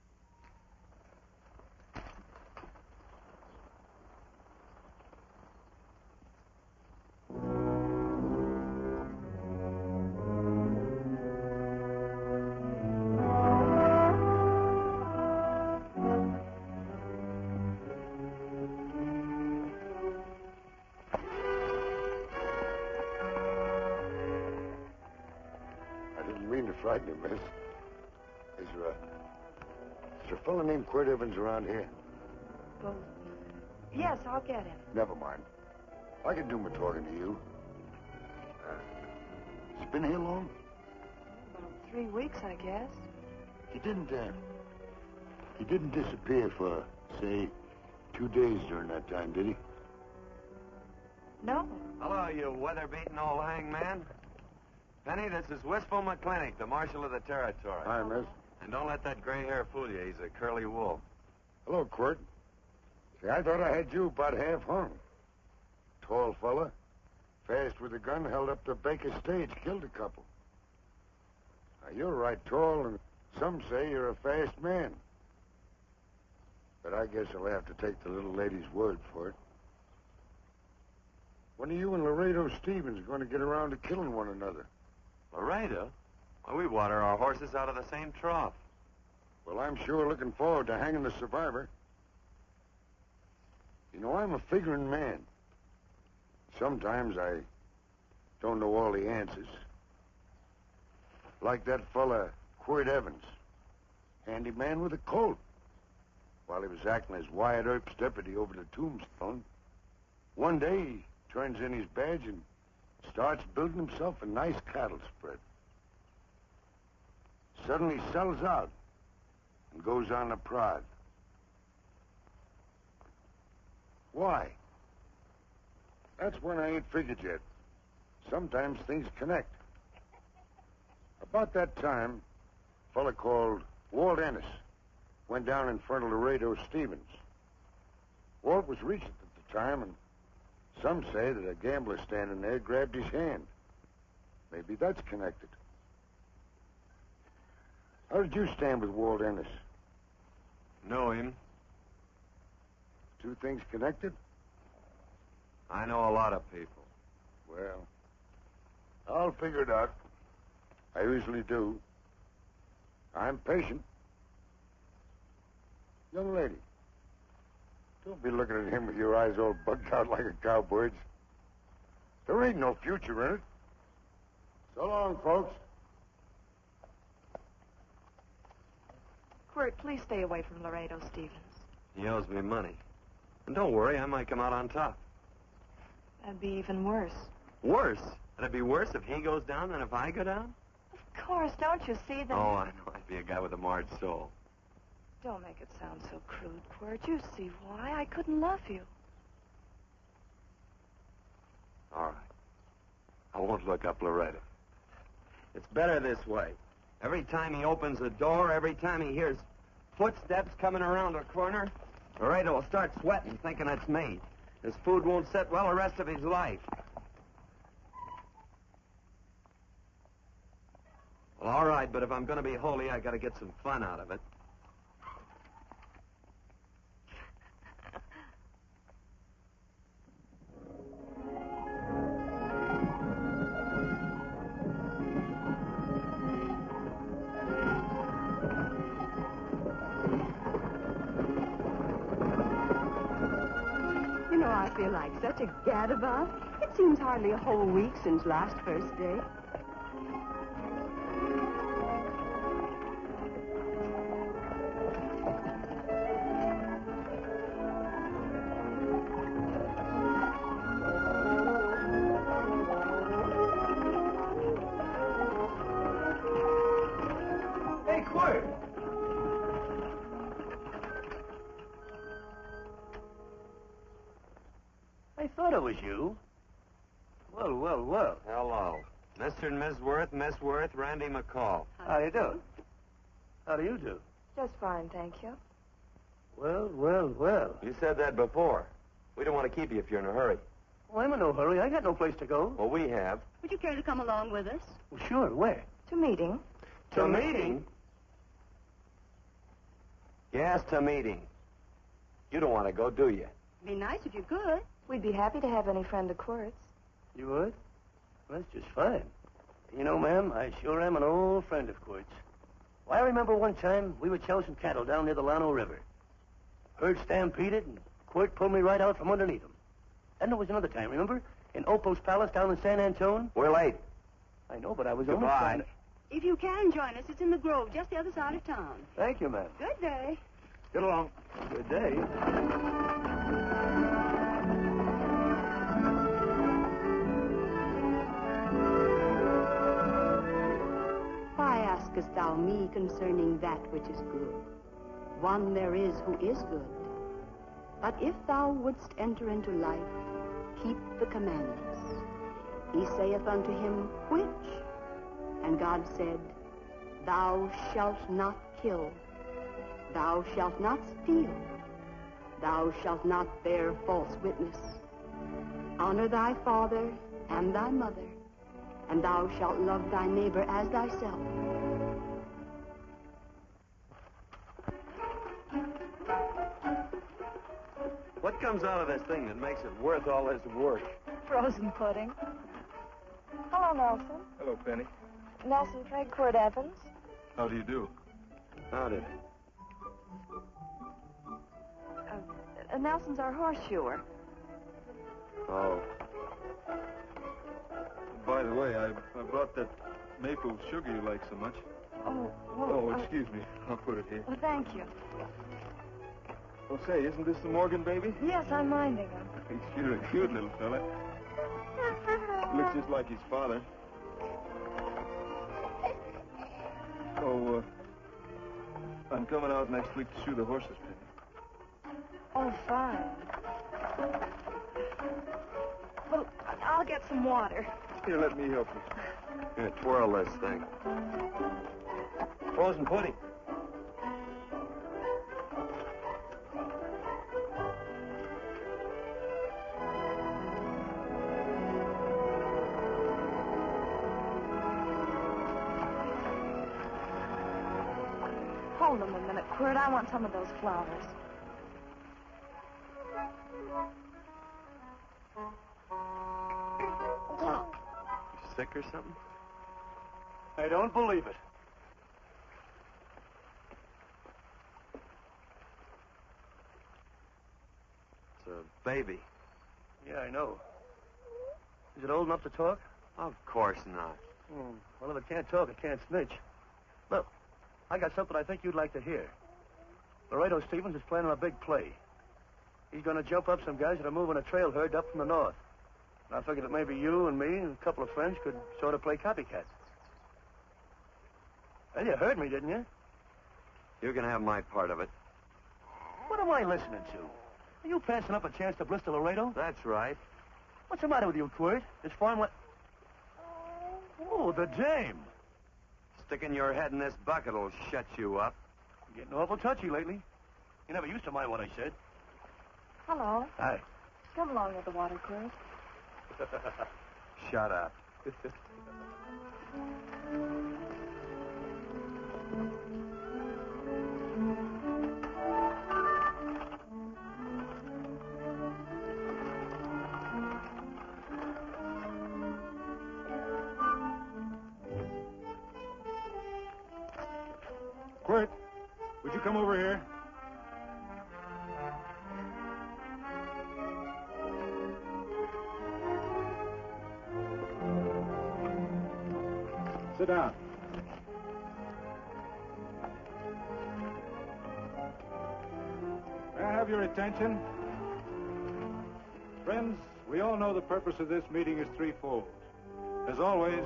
Frighten him, miss. Is there a fellow named Quirt Evans around here? Well, yes, I'll get him. Never mind. I can do my talking to you. He's been here long? About 3 weeks, I guess. He didn't disappear for, say, 2 days during that time, did he? No. Hello, you weather-beaten old hangman. Penny, this is Wistful McClintock, the Marshal of the Territory. Hi, miss. And don't let that gray hair fool you. He's a curly wolf. Hello, Quirt. See, I thought I had you about half hung. Tall fella, fast with a gun, held up the Baker stage, killed a couple. Now, you're right tall, and some say you're a fast man. But I guess I'll have to take the little lady's word for it. When are you and Laredo Stevens going to get around to killing one another? Laredo? Well, we water our horses out of the same trough. Well, I'm sure looking forward to hanging the survivor. You know, I'm a figuring man. Sometimes I don't know all the answers. Like that fella, Quirt Evans. Handy man with a Colt. While he was acting as Wyatt Earp's deputy over the Tombstone, one day he turns in his badge and starts building himself a nice cattle spread. Suddenly sells out and goes on a prod. Why? That's one I ain't figured yet. Sometimes things connect. About that time, a fella called Walt Ennis went down in front of Laredo Stevens. Walt was regent at the time, and some say that a gambler standing there grabbed his hand. Maybe that's connected. How did you stand with Walt Ennis? Know him. Two things connected? I know a lot of people. Well, I'll figure it out. I usually do. I'm patient. Young lady, don't be looking at him with your eyes all bugged out like a cowbird's. There ain't no future in it. So long, folks. Quirt, please stay away from Laredo Stevens. He owes me money. And don't worry, I might come out on top. That'd be even worse. Worse? It'd be worse if he goes down than if I go down? Of Of course, don't you see that... Oh, I know. I'd be a guy with a marred soul. Don't make it sound so crude, Quirt. You see why. I couldn't love you. All right. I won't look up Laredo. It's better this way. Every time he opens the door, every time he hears footsteps coming around a corner, Laredo will start sweating, thinking it's me. His food won't sit well the rest of his life. Well, all right, but if I'm going to be holy, I got to get some fun out of it. You know, I feel like such a gadabout. It seems hardly a whole week since last first day. Hey, Quirt! I thought it was you. Well, well, well. Hello. Mr. and Miss Worth, Miss Worth, Randy McCall. How you do? How do you do? Just fine, thank you. Well, well, well. You said that before. We don't want to keep you if you're in a hurry. Well, I'm in no hurry. I got no place to go. Well, we have. Would you care to come along with us? Well, sure. Where? To meeting. To meeting? Yes, to meeting. You don't want to go, do you? Be nice if you could. We'd be happy to have any friend of Quirt's. You would? Well, that's just fine. You know, ma'am, I sure am an old friend of Quirt's. Well, I remember one time we were chasing cattle down near the Llano River. Herd stampeded, and Quirt pulled me right out from underneath him. Then there was another time, remember? In Opal's Palace down in San Antone? We're late. I know, but I was Goodbye. almost trying to... If you can join us, it's in the Grove, just the other side of town. Thank you, ma'am. Good day. Get along. Good day. Why askest thou me concerning that which is good? One there is who is good. But if thou wouldst enter into life, keep the commandments. He saith unto him, which? And God said, Thou shalt not kill. Thou shalt not steal. Thou shalt not bear false witness. Honor thy father and thy mother, and thou shalt love thy neighbor as thyself. What comes out of this thing that makes it worth all this work? Frozen pudding. Hello, Nelson. Hello, Penny. Nelson Craig, Quirt Evans. How do you do? Howdy. Nelson's our horseshoer. Oh. By the way, I brought that maple sugar you like so much. Oh, Oh, excuse me. I'll put it here. Well, thank you. Well, say, isn't this the Morgan baby? Yes, I'm minding him. He's sure a cute little fella. Looks just like his father. Oh, I'm coming out next week to shoe the horses, Penny. Oh, fine. Well, I'll get some water. Here, let me help you. Here, twirl this thing. Frozen pudding. Hold them a minute, Quirt. I want some of those flowers. Sick or something? I don't believe it. It's a baby. Yeah, I know. Is it old enough to talk? Of course not. Well, if it can't talk, it can't snitch. Look, I got something I think you'd like to hear. Laredo Stevens is planning a big play. He's going to jump up some guys that are moving a trail herd up from the north. And I figured that maybe you and me and a couple of friends could sort of play copycat. Well, you heard me, didn't you? You can have my part of it. What am I listening to? Are you passing up a chance to blister Laredo? That's right. What's the matter with you, Quirt? This farm what? Oh, the dame. Sticking your head in this bucket will shut you up. You're getting awful touchy lately. You never used to mind what I said. Hello. Hi. Come along with the water, Quirt. Shut up. Quirt, would you come over here? Sit down. May I have your attention? Friends, we all know the purpose of this meeting is threefold. As always,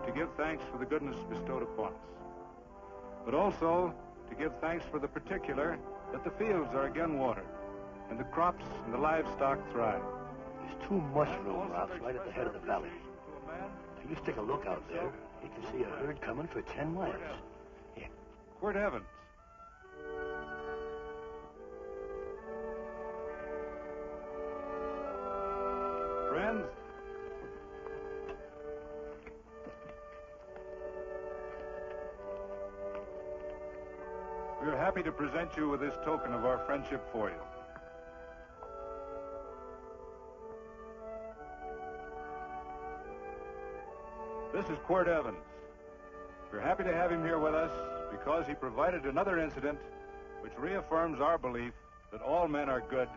to give thanks for the goodness bestowed upon us, but also to give thanks for the particular that the fields are again watered, and the crops and the livestock thrive. There's two mushroom rocks right at the head of the valley. If you stick a look out there, you can see a herd coming for 10 miles. Here. Quirt Evans. Friends, we are happy to present you with this token of our friendship for you. This is Quirt Evans. We're happy to have him here with us because he provided another incident which reaffirms our belief that all men are good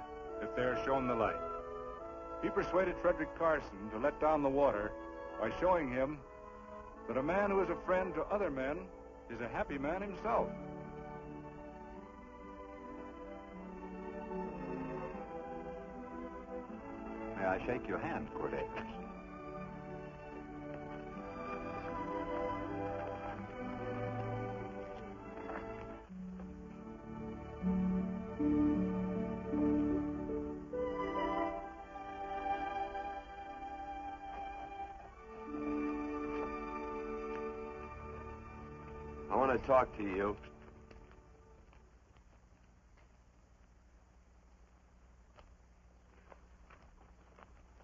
if they are shown the light. He persuaded Frederick Carson to let down the water by showing him that a man who is a friend to other men is a happy man himself. May I shake your hand, Quirt Evans? I want to talk to you.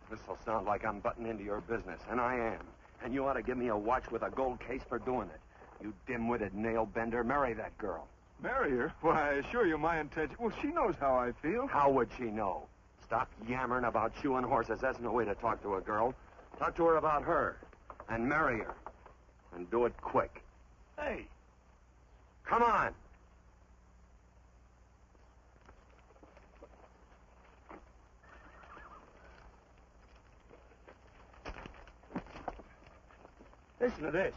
This'll sound like I'm butting into your business, and I am. And you ought to give me a watch with a gold case for doing it. You dim-witted nail-bender, marry that girl. Marry her? Why, I assure you my intention... Well, she knows how I feel. How would she know? Stop yammering about shoeing horses. That's no way to talk to a girl. Talk to her about her. And marry her. And do it quick. Hey. Come on. Listen to this.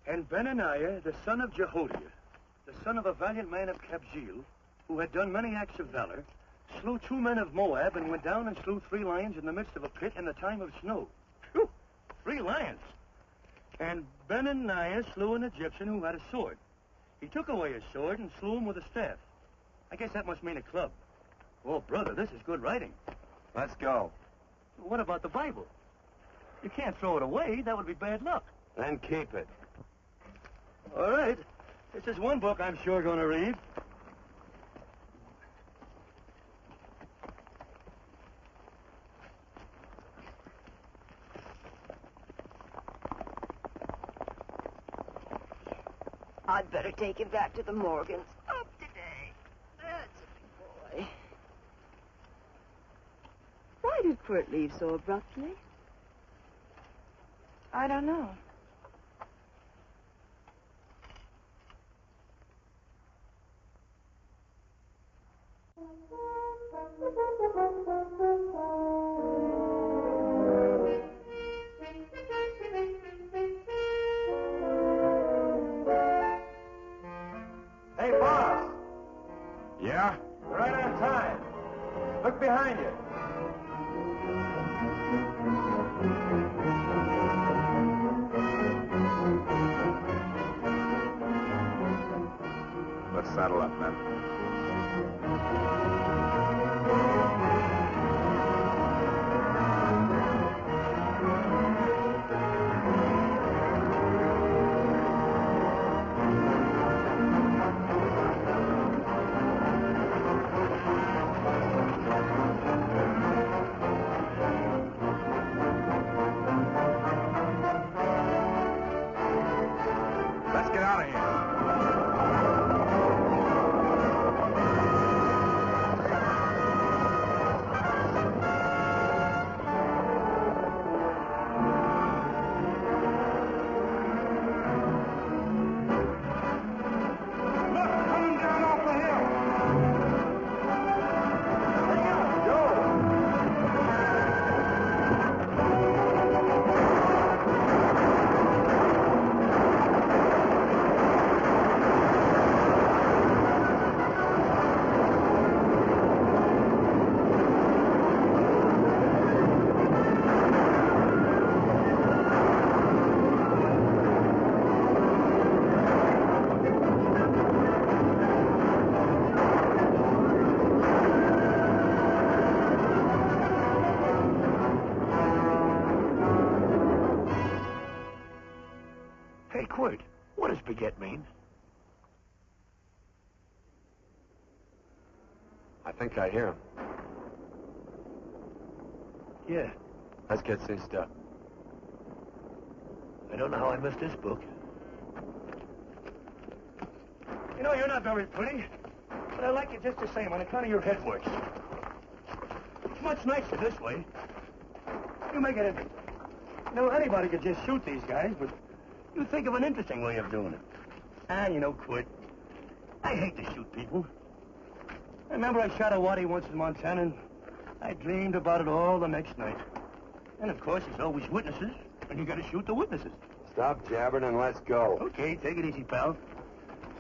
And Benaniah, the son of Jehoiada, the son of a valiant man of Kabzeel, who had done many acts of valor, slew 2 men of Moab and went down and slew 3 lions in the midst of a pit in the time of snow. Whew, 3 lions. And Benaniah slew an Egyptian who had a sword. He took away his sword and slew him with a staff. I guess that must mean a club. Oh, brother, this is good writing. Let's go. What about the Bible? You can't throw it away. That would be bad luck. Then keep it. All right. This is one book I'm sure going to read. I'd better take him back to the Morgans. Up today. That's a big boy. Why did Quirt leave so abruptly? I don't know. Hey, boss. Yeah? You're right on time. Look behind you. Saddle up, men. Let's get out of here. Hey, Quirt, what does baguette mean? I think I hear him. Yeah, Let's get cinched up. I don't know how I missed this book. You know, you're not very pretty, but I like you just the same on account of your head works. It's much nicer this way. You make it interesting. You know, anybody could just shoot these guys, but you think of an interesting way of doing it. And, you know, Quirt, I hate to shoot people. I remember I shot a waddy once in Montana, and I dreamed about it all the next night. And, of course, there's always witnesses, and you got to shoot the witnesses. Stop jabbering and let's go. Okay, take it easy, pal.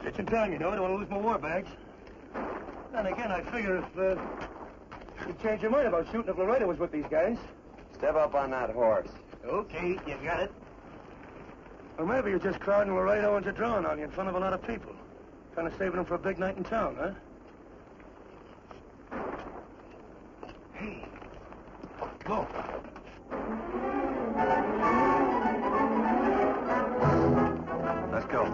It's in time, you know. I don't want to lose my war bags. Then again, I figure if you'd change your mind about shooting if Laredo was with these guys. Step up on that horse. Okay, you got it. Or maybe you're just crowding Laredo into drawing on you in front of a lot of people. Kind of saving them for a big night in town, huh? Hey, go. Let's go.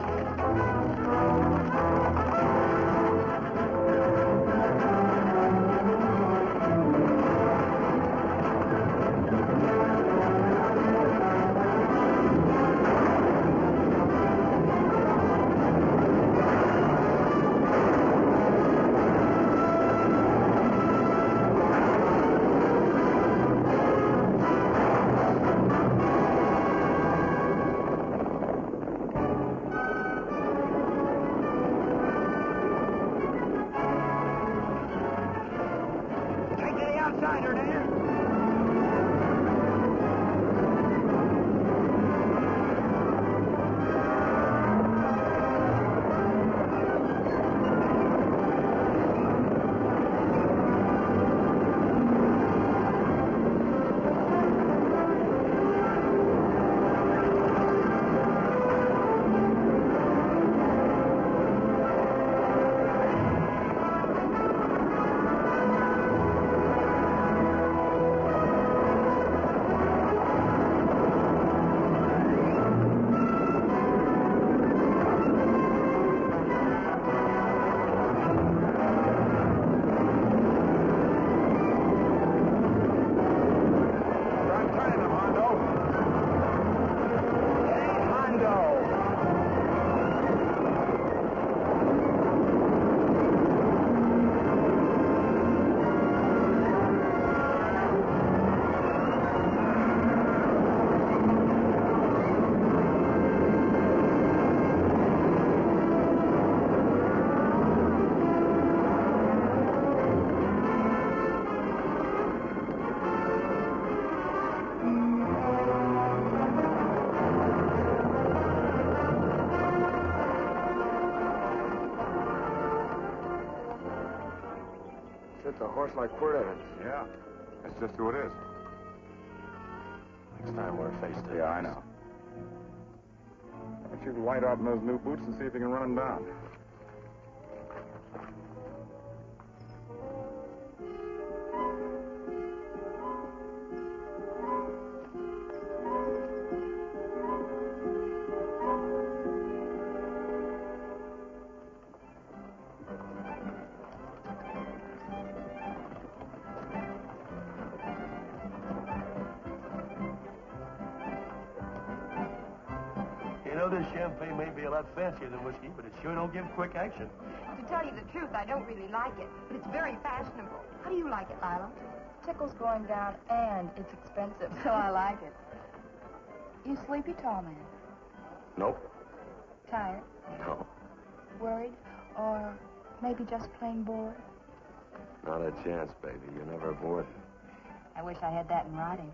It's a horse like Quirt Evans. Yeah, that's just who it is. Next time we're face to face. Yeah, I know. Why don't you light out in those new boots and see if you can run him down? You know, this champagne may be a lot fancier than whiskey, but it sure don't give quick action. To tell you the truth, I don't really like it, but it's very fashionable. How do you like it, Lila? Tickle's going down, and it's expensive, so I like it. You sleepy, tall man? Nope. Tired? No. Worried? Or maybe just plain bored? Not a chance, baby. You're never bored. I wish I had that in writing.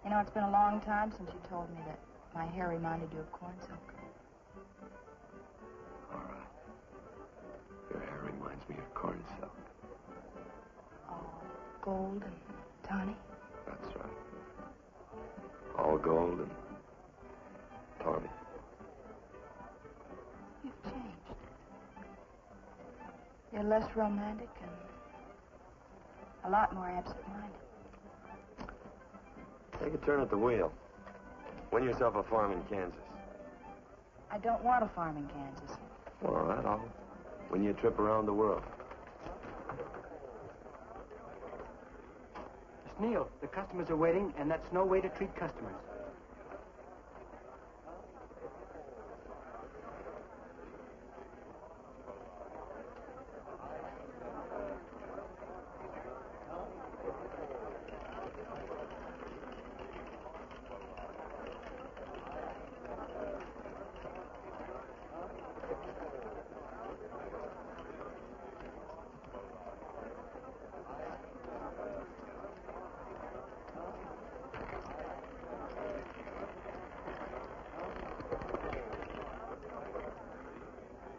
You know, it's been a long time since you told me that my hair reminded you of corn silk. All right. Your hair reminds me of corn silk. All gold and tawny? That's right. All gold and tawny. You've changed. You're less romantic and a lot more absent-minded. Take a turn at the wheel. Win yourself a farm in Kansas. I don't want a farm in Kansas. All right, I'll win you a trip around the world. Miss Neal, the customers are waiting, and that's no way to treat customers.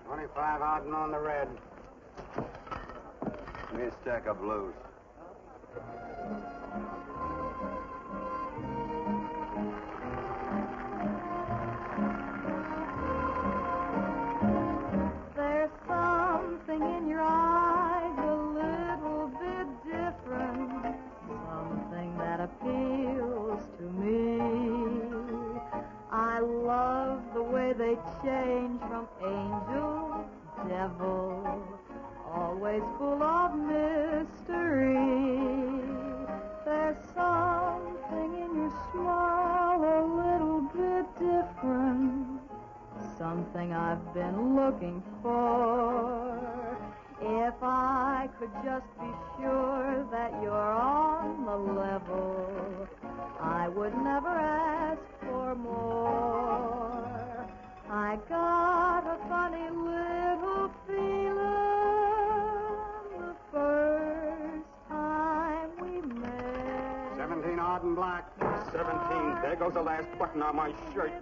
$25 out and on the red. Give me a stack of blues. There's something in your eyes a little bit different, something that appeals to me. I love the way they change from angel to devil, always full of mystery. There's something in your smile a little bit different, something I've been looking for. If I could just be sure that you're on the level, I would never ask for more. I got a funny little feeling the first time we met. 17 odd and black. 17. There goes the last button on my shirt.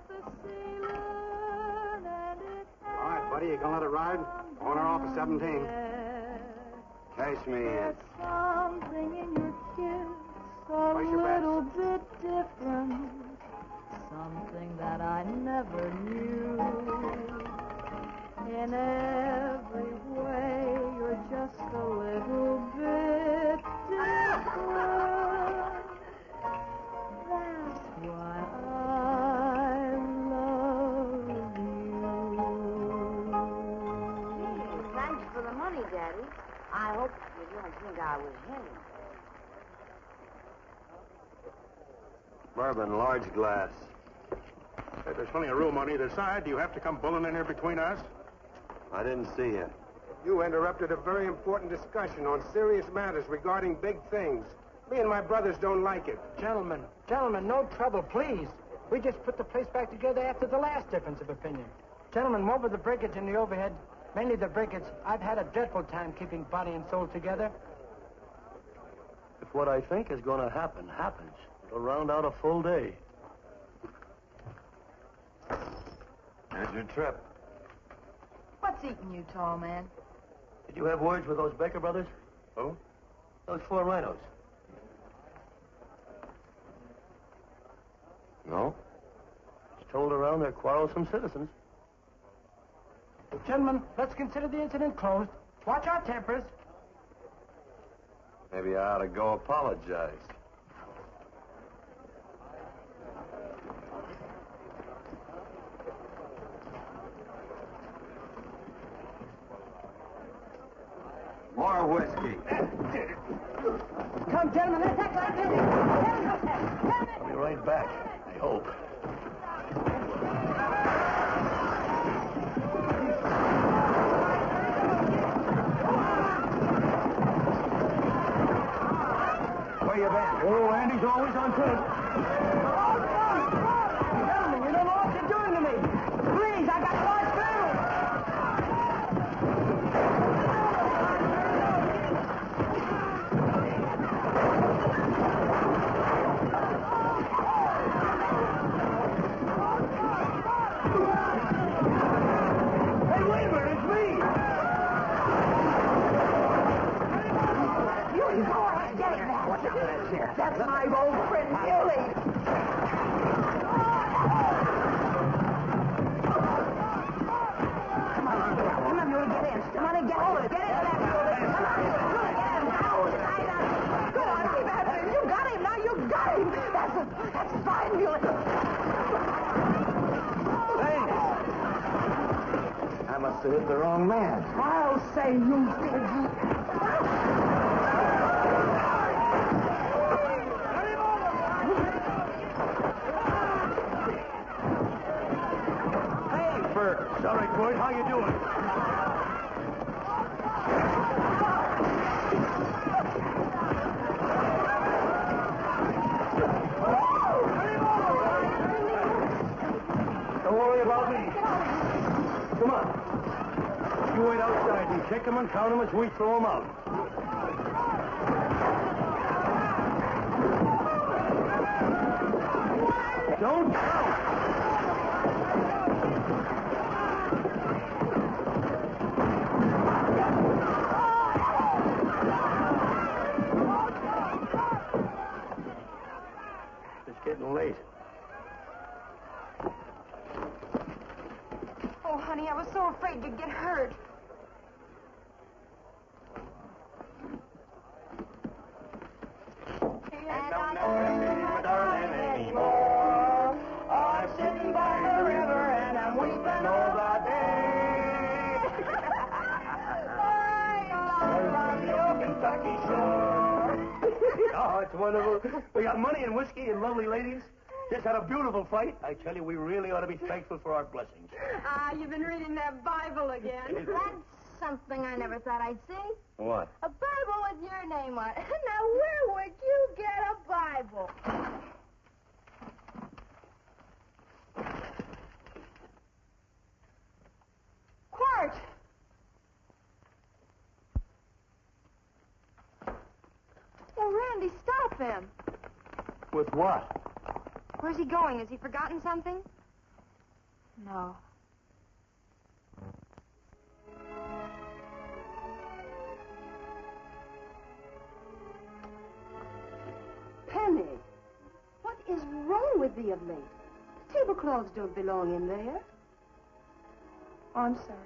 All right, buddy, you gonna let it ride? On or off of 17. Cash me in. There's something in your kiss a little bit different, something that I never knew. In every way, you're just a little bit different. That's why I love you. Thanks for the money, Daddy. I hope you don't think I was him. Bourbon, large glass. Hey, there's plenty of room on either side. Do you have to come bulling in here between us? I didn't see you. You interrupted a very important discussion on serious matters regarding big things. Me and my brothers don't like it. Gentlemen, no trouble, please. We just put the place back together after the last difference of opinion. Gentlemen, what with the breakage and the overhead, mainly the breakage, I've had a dreadful time keeping body and soul together. If what I think is going to happen happens, it'll round out a full day. Here's your trip. What's eating you, tall man? Did you have words with those Baker brothers? Who? Those 4 rhinos. No? It's told around they're quarrelsome citizens. Gentlemen, let's consider the incident closed. Watch our tempers. Maybe I ought to go apologize. More whiskey. Come, gentlemen, let's act like this. I'll be right back, I hope. Where you been? Oh, Andy's always on time. Gentlemen, you don't know what you're doing to me. Please, I got large family. Hey, wait a minute, it's me! You go ahead, get it, That's my old friend, Billy. Come on, Billy, get in. Come on and get hold of it. Get into that building. Come on, Billy, get in. Now, tight up. Go on, keep after him. You got him now. You got him. That's fine, Billy. Thanks. I must have hit the wrong man. I'll say you did. Hey, Bert. Sorry, Court. How you doing? Don't worry about me. Come on. You wait outside and check them and count them as we throw them out. Don't count. It's getting late. Oh, honey, I was so afraid you'd get hurt. And I'm not my darling anymore. I'm sitting by the river and I'm weeping over day. From your Kentucky shore. Oh, it's wonderful. We got money and whiskey and lovely ladies. Just had a beautiful fight. I tell you, we really ought to be thankful for our blessings. Ah, you've been reading that Bible again. That's something I never thought I'd see. What? A Bible with your name on it. Now, where would you get a Bible? Quart! Oh, Randy, stop him. With what? Where's he going? Has he forgotten something? No. Penny, what is wrong with thee of late? Tablecloths don't belong in there. Oh, I'm sorry.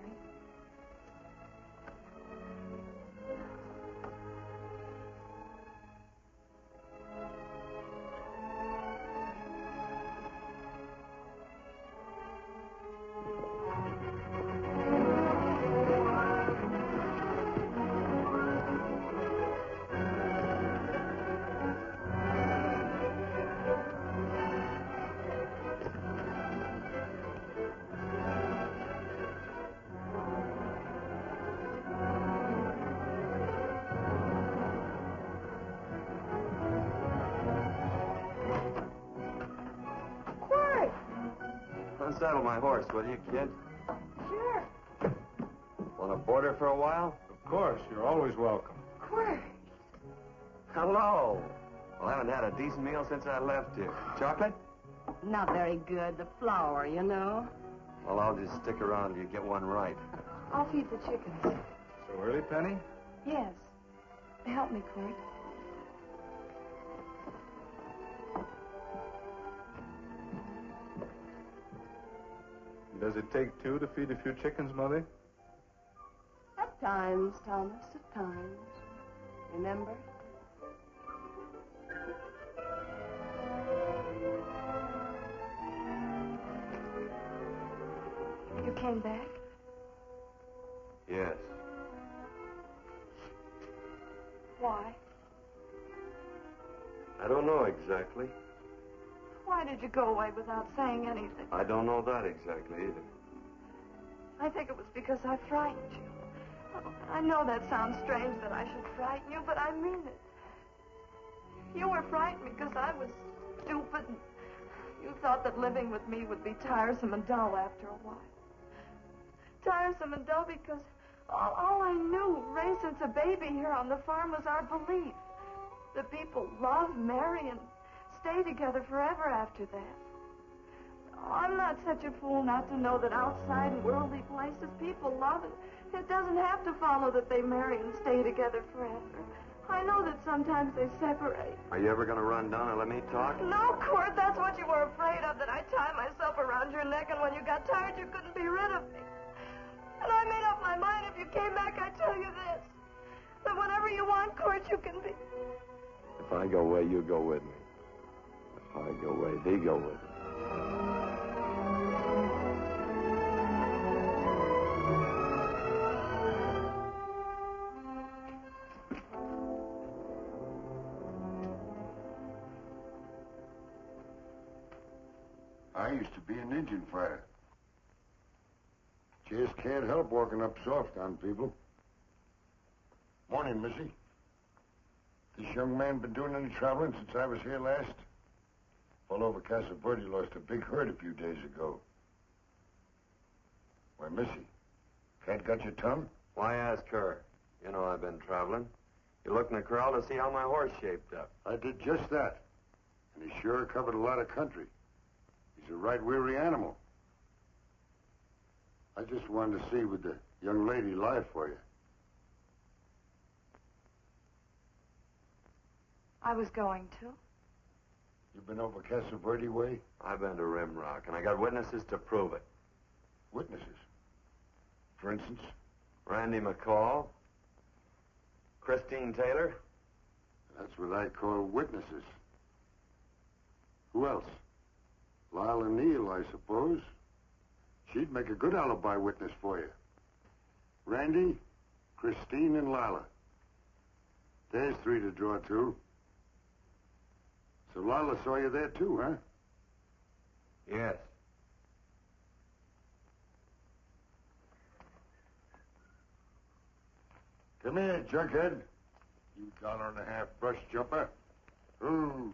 Unsaddle my horse, will you, kid? Sure. Want to board her for a while? Of course. You're always welcome. Quart. Hello. Well, I haven't had a decent meal since I left here. Chocolate? Not very good. The flour, you know. Well, I'll just stick around till you get one right. I'll feed the chickens. So early, Penny? Yes. Help me, Quart. Does it take two to feed a few chickens, Mother? That's times, Thomas, at times. Remember? You came back? Yes. Why? I don't know exactly. Why did you go away without saying anything? I don't know that exactly either. I think it was because I frightened you. Oh, I know that sounds strange that I should frighten you, but I mean it. You were frightened because I was stupid. And you thought that living with me would be tiresome and dull after a while. Tiresome and dull because all I knew, raised since a baby here on the farm, was our belief that people love, marry, and stay together forever after that. Oh, I'm not such a fool not to know that outside in worldly places people love, and it doesn't have to follow that they marry and stay together forever. I know that sometimes they separate. Are you ever going to run down and let me talk? No, Court, that's what you were afraid of, that I'd tie myself around your neck, and when you got tired, you couldn't be rid of me. And I made up my mind, if you came back, I'd tell you this, that whenever you want, Court, you can be... If I go away, you go with me. If I go away, they go with me. I used to be an engine fighter. Just can't help walking up soft on people. Morning, Missy. This young man been doing any traveling since I was here last? Fellow over Casa Verde lost a big herd a few days ago. Why, Missy, cat got your tongue? Why ask her? You know I've been traveling. You looked in the corral to see how my horse shaped up. I did just that. And he sure covered a lot of country. He's a right weary animal. I just wanted to see would the young lady lie for you. I was going to. You been over Casa Verde way? I've been to Rimrock, and I got witnesses to prove it. Witnesses? For instance? Randy McCall, Christine Taylor. That's what I call witnesses. Who else? Lila Neal, I suppose. She'd make a good alibi witness for you. Randy, Christine, and Lila. There's three to draw to. So Lila saw you there too, huh? Yes. Come here, junkhead. You $1.50 brush jumper. Ooh.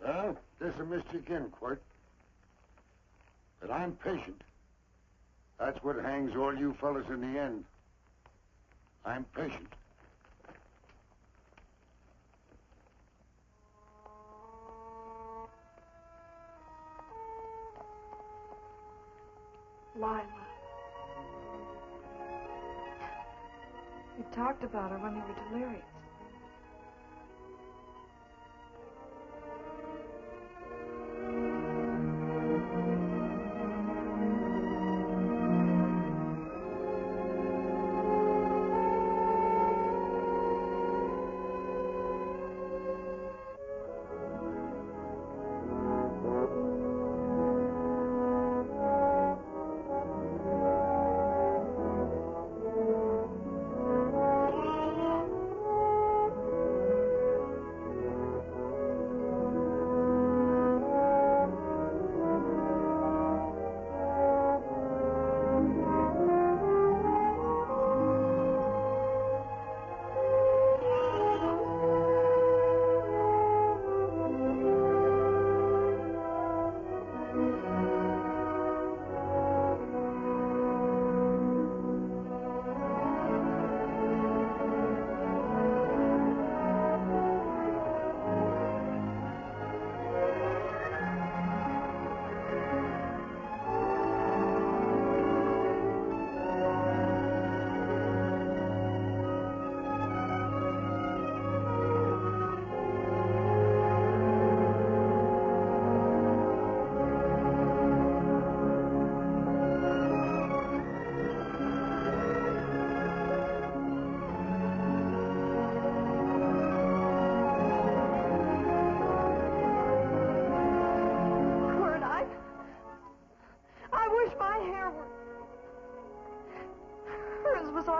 Well, there's a mystery again, Quirt. But I'm patient. That's what hangs all you fellas in the end. I'm patient. Lila. You talked about her when you were delirious.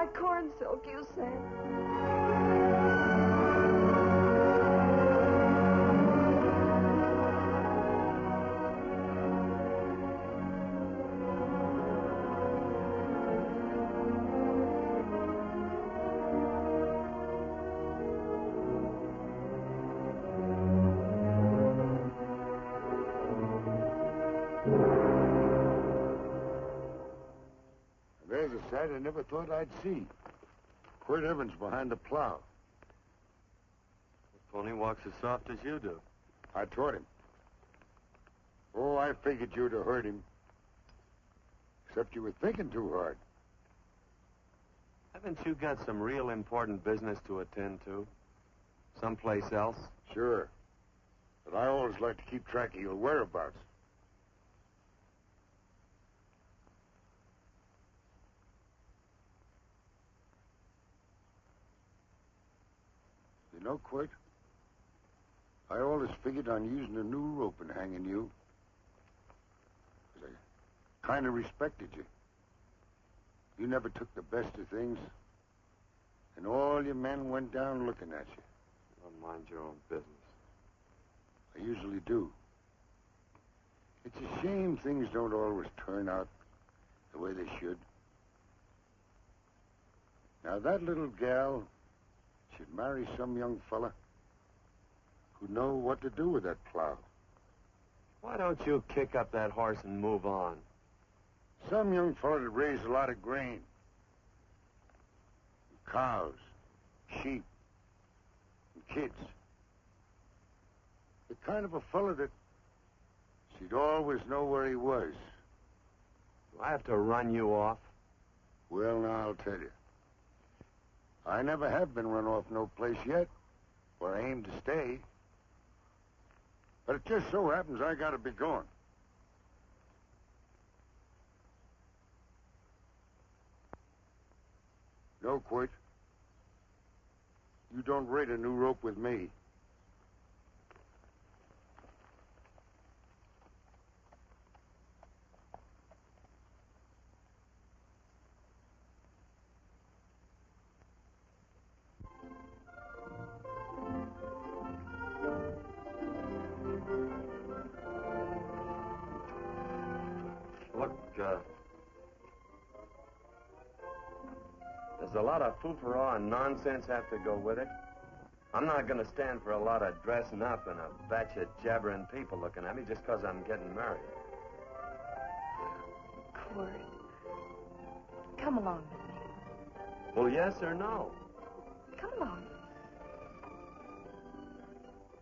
my corn silk, you said. There's a sight I never thought I'd see. Quirt Evans behind the plow. The pony walks as soft as you do. I taught him. Oh, I figured you'd have heard him. Except you were thinking too hard. Haven't you got some real important business to attend to? Someplace else? Sure. But I always like to keep track of your whereabouts. You know, Quirt, I always figured on using a new rope and hanging you. 'Cause I kind of respected you. You never took the best of things. And all your men went down looking at you. Don't mind your own business. I usually do. It's a shame things don't always turn out the way they should. Now, that little gal should marry some young fella who'd know what to do with that plow. Why don't you kick up that horse and move on? Some young fella that raised a lot of grain. Cows, sheep, and kids. The kind of a fella that she'd always know where he was. Do I have to run you off? Well, now, I'll tell you. I never have been run off no place yet, where I aim to stay. But it just so happens I gotta be going. No, Quirt. You don't raid a new rope with me. Look, there's a lot of foo-for-all and nonsense have to go with it. I'm not going to stand for a lot of dressing up and a batch of jabbering people looking at me just because I'm getting married. Quirt, come along with me. Well, yes or no? Come along.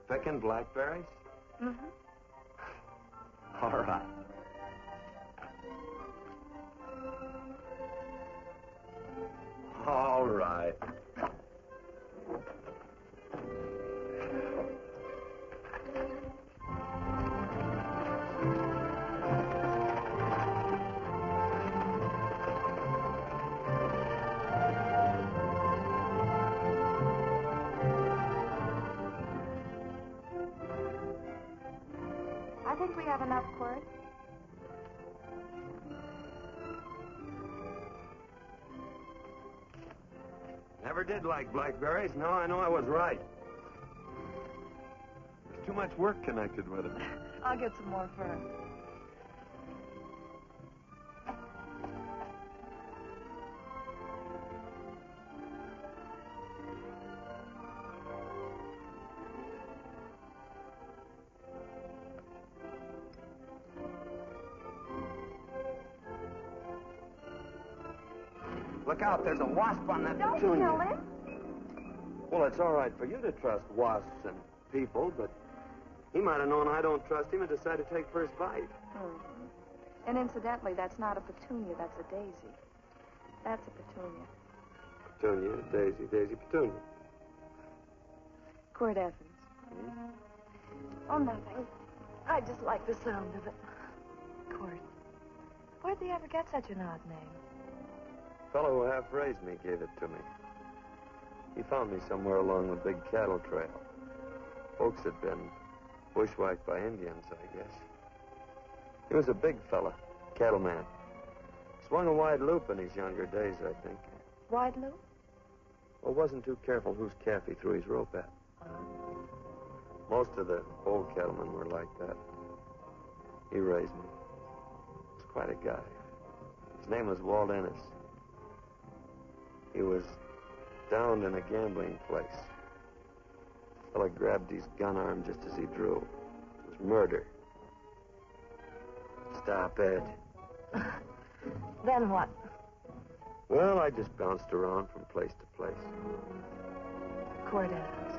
Picking blackberries? Mm-hmm. All right. All right. I think we have enough, Quirt. Never did like blackberries. Now I know I was right. There's too much work connected with it. I'll get some more first. Look out, there's a wasp on that Don't petunia. kill him. Well, it's all right for you to trust wasps and people, but he might have known I don't trust him and decided to take first bite. Mm-hmm. And incidentally, that's not a petunia, that's a daisy. That's a petunia. Petunia, daisy, daisy, petunia. Quirt Evans. Hmm? Oh, nothing. I just like the sound of it. Quirt, where'd they ever get such an odd name? The fellow who half-raised me gave it to me. He found me somewhere along the big cattle trail. Folks had been bushwhacked by Indians, I guess. He was a big fella, cattleman. Swung a wide loop in his younger days, I think. Why'd Lou? Well, wasn't too careful whose calf he threw his rope at. Most of the old cattlemen were like that. He raised me. He was quite a guy. His name was Walt Ennis. He was downed in a gambling place. The fella grabbed his gun arm just as he drew. It was murder. Stop it. Then what? Well, I just bounced around from place to place. Court Evans.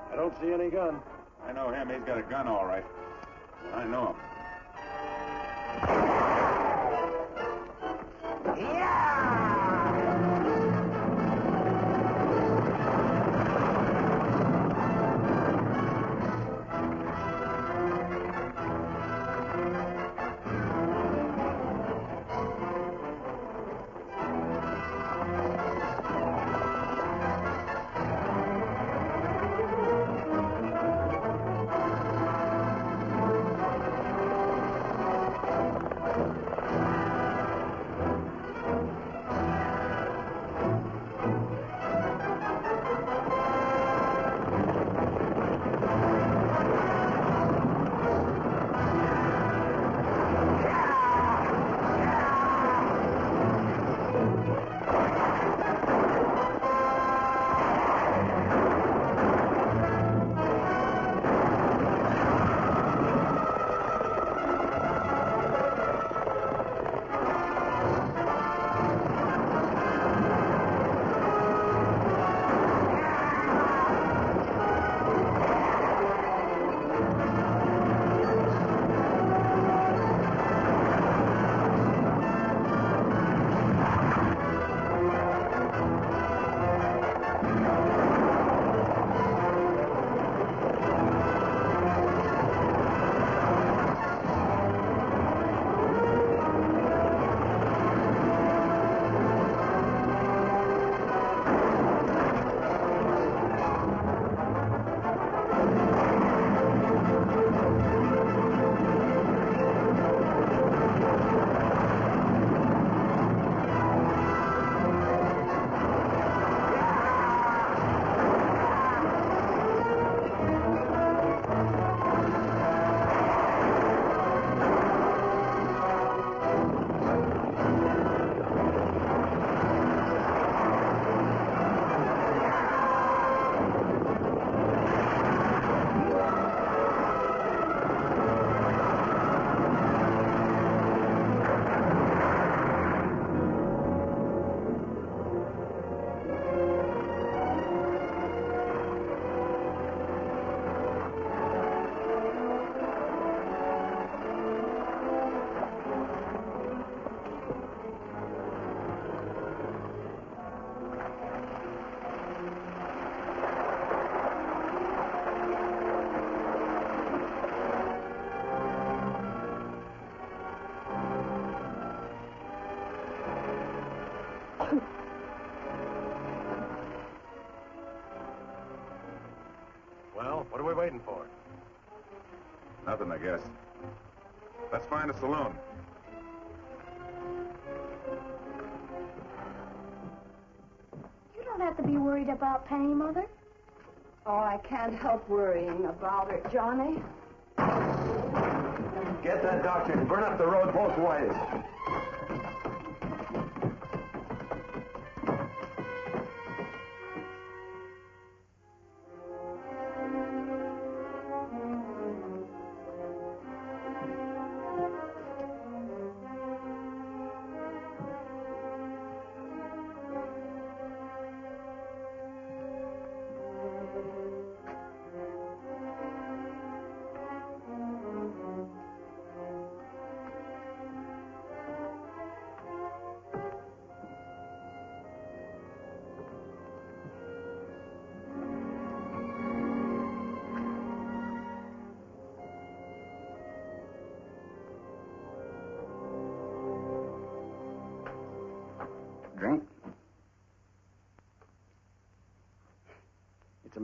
I don't see any gun. I know him. He's got a gun, all right. I know him. Well, what are we waiting for? Nothing, I guess. Let's find a saloon. You don't have to be worried about Penny, Mother. Oh, I can't help worrying about her, Johnny. Get that doctor and burn up the road both ways.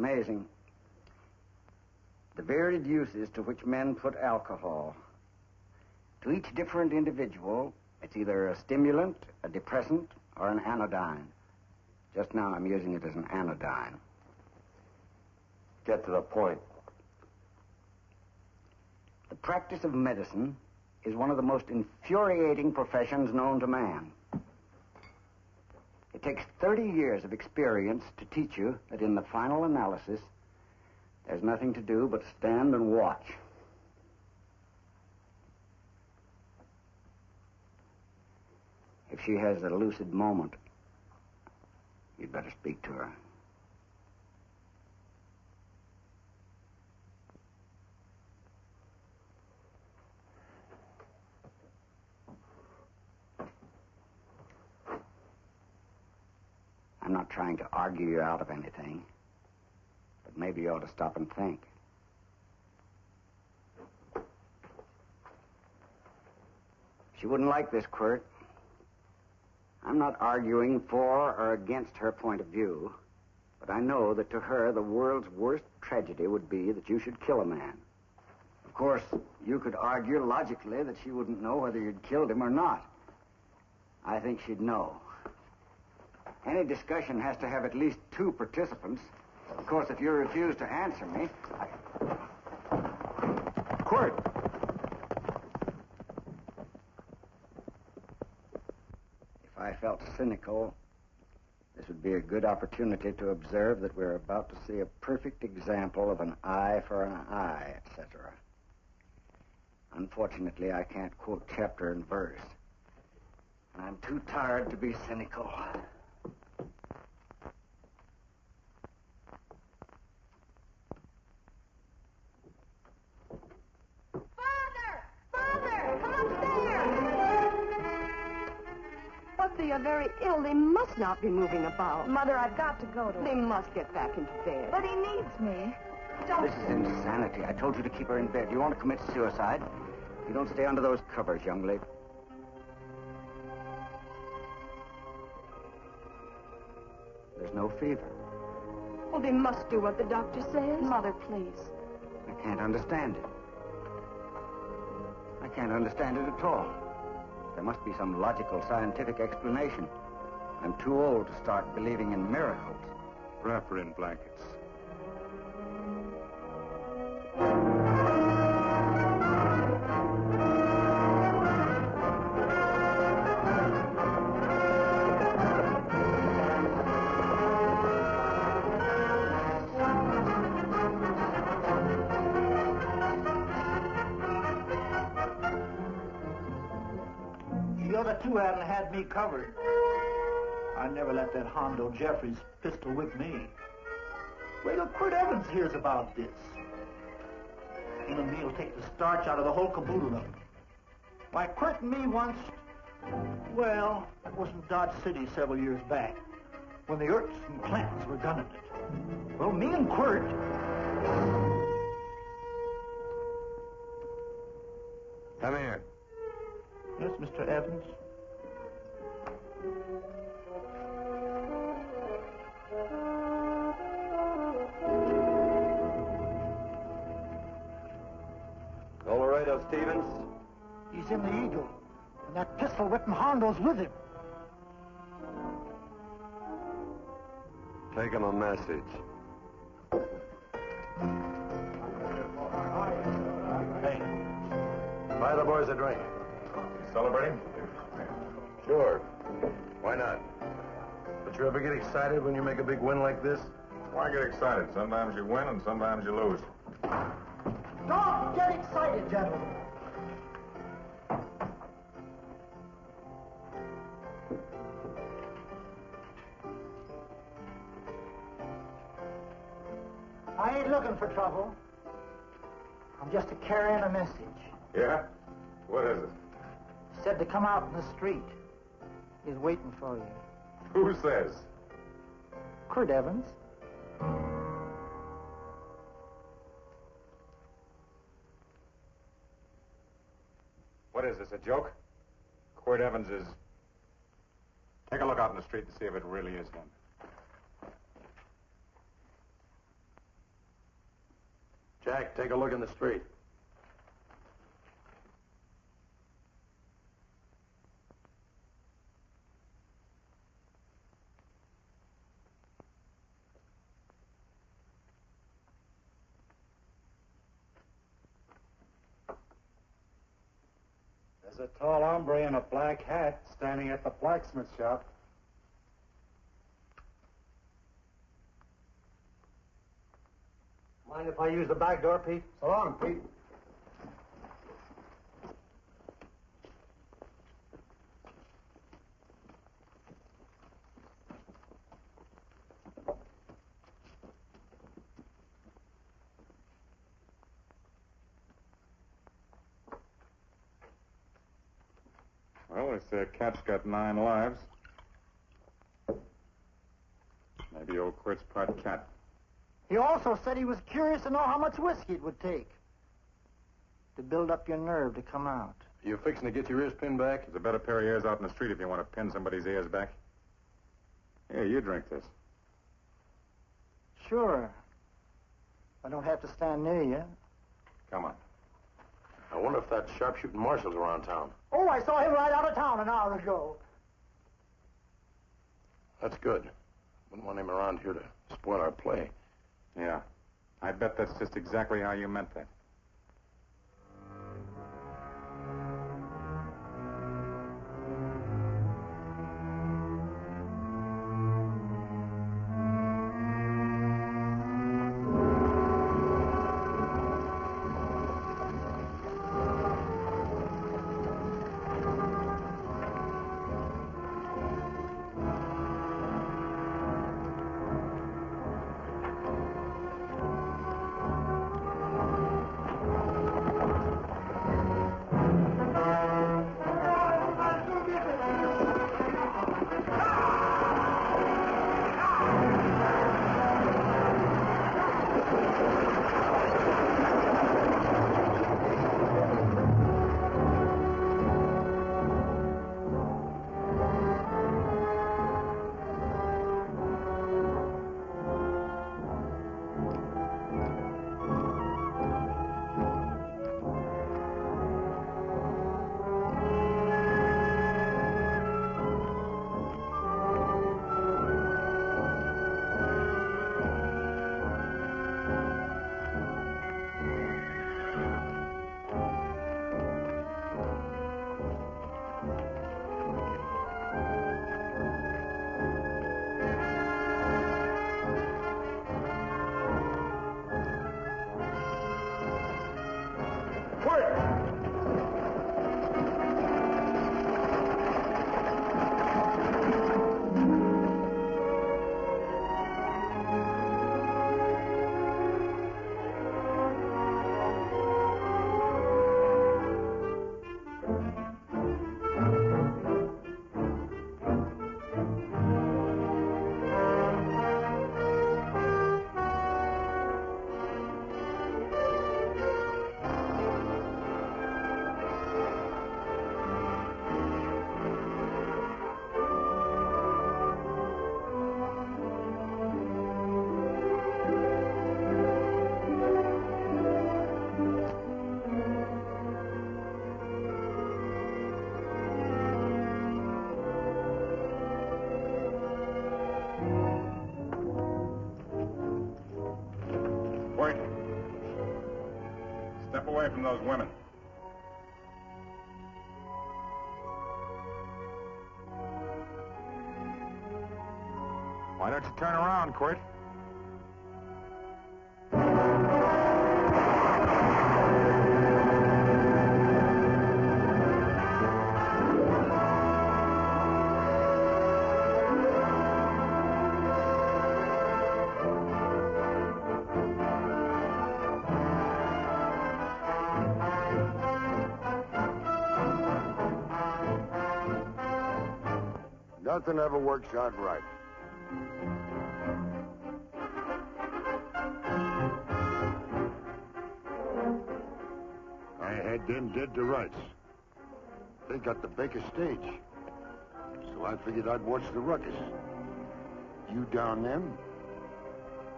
amazing. The varied uses to which men put alcohol. To each different individual, it's either a stimulant, a depressant, or an anodyne. Just now I'm using it as an anodyne. Get to the point. The practice of medicine is one of the most infuriating professions known to man. It takes 30 years of experience to teach you that in the final analysis, there's nothing to do but stand and watch. If she has a lucid moment, you'd better speak to her. I'm not trying to argue you out of anything, but maybe you ought to stop and think. She wouldn't like this, Quirt. I'm not arguing for or against her point of view, but I know that to her, the world's worst tragedy would be that you should kill a man. Of course, you could argue logically that she wouldn't know whether you'd killed him or not. I think she'd know. Any discussion has to have at least two participants. Of course, if you refuse to answer me, Quirt! If I felt cynical, this would be a good opportunity to observe that we're about to see a perfect example of an eye for an eye, etc. Unfortunately, I can't quote chapter and verse. I'm too tired to be cynical. They are very ill. They must not be moving about. Mother, I've got to go to They must get back into bed. But he needs me. Don't. This is insanity. I told you to keep her in bed. You want to commit suicide? You don't stay under those covers, young lady. There's no fever. Well, they must do what the doctor says. Mother, please. I can't understand it. I can't understand it at all. There must be some logical, scientific explanation. I'm too old to start believing in miracles. Wrap her in blankets. The other two hadn't had me covered. I never let that Hondo Jeffries pistol whip me. Wait till Quirt Evans hears about this. Him and me'll take the starch out of the whole caboodle of it. Why, Quirt and me once... Well, that was in Dodge City several years back, when the Ertz and Clantons were gunning it. Well, me and Quirt... Come here. Yes, Mr. Evans? Colorado Stevens? He's in the Eagle, and that pistol-whipping Hondo's with him. Take him a message. Hey, buy the boys a drink. Celebrating? Sure. Why not? But you ever get excited when you make a big win like this? Why get excited? Sometimes you win and sometimes you lose. Don't get excited, gentlemen. I ain't looking for trouble. I'm just carrying a message. Yeah? What is it? Said to come out in the street. He's waiting for you. Who says? Quirt Evans. What is this, a joke? Quirt Evans is... Take a look out in the street and see if it really is him. Jack, take a look in the street. There's a tall hombre in a black hat standing at the blacksmith shop. Mind if I use the back door, Pete? So long, Pete. Well, they say a cat's got 9 lives. Maybe old Quirt's part cat. He also said he was curious to know how much whiskey it would take to build up your nerve to come out. You fixing to get your ears pinned back? There's a better pair of ears out in the street if you want to pin somebody's ears back. Here, you drink this. Sure. I don't have to stand near you. Come on. I wonder if that sharpshooting marshal's around town. Oh, I saw him right out of town an hour ago. That's good. Wouldn't want him around here to spoil our play. Yeah. I bet that's just exactly how you meant that. Step away from those women. Why don't you turn around, Quirt? Nothing ever works out right. I had them dead to rights. They got the Baker stage. So I figured I'd watch the ruckus. You down them,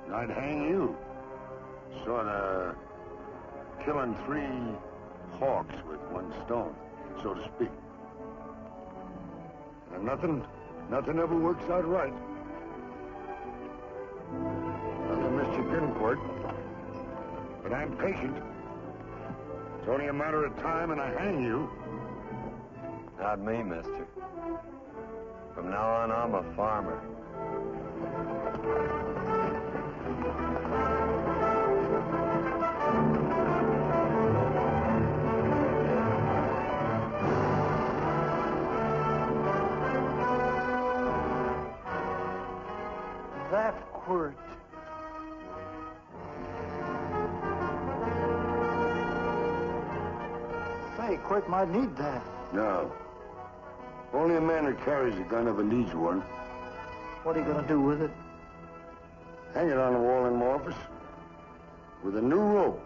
and I'd hang you. Sorta killing 3 hawks with 1 stone, so to speak. And nothing ever works out right. I'll miss you again, Quirt. But I'm patient. It's only a matter of time and I hang you. Not me, mister. From now on, I'm a farmer. That Quirt. Say, Quirt might need that. No. Only a man who carries a gun ever needs one. What are you going to do with it? Hang it on the wall in my office with a new rope.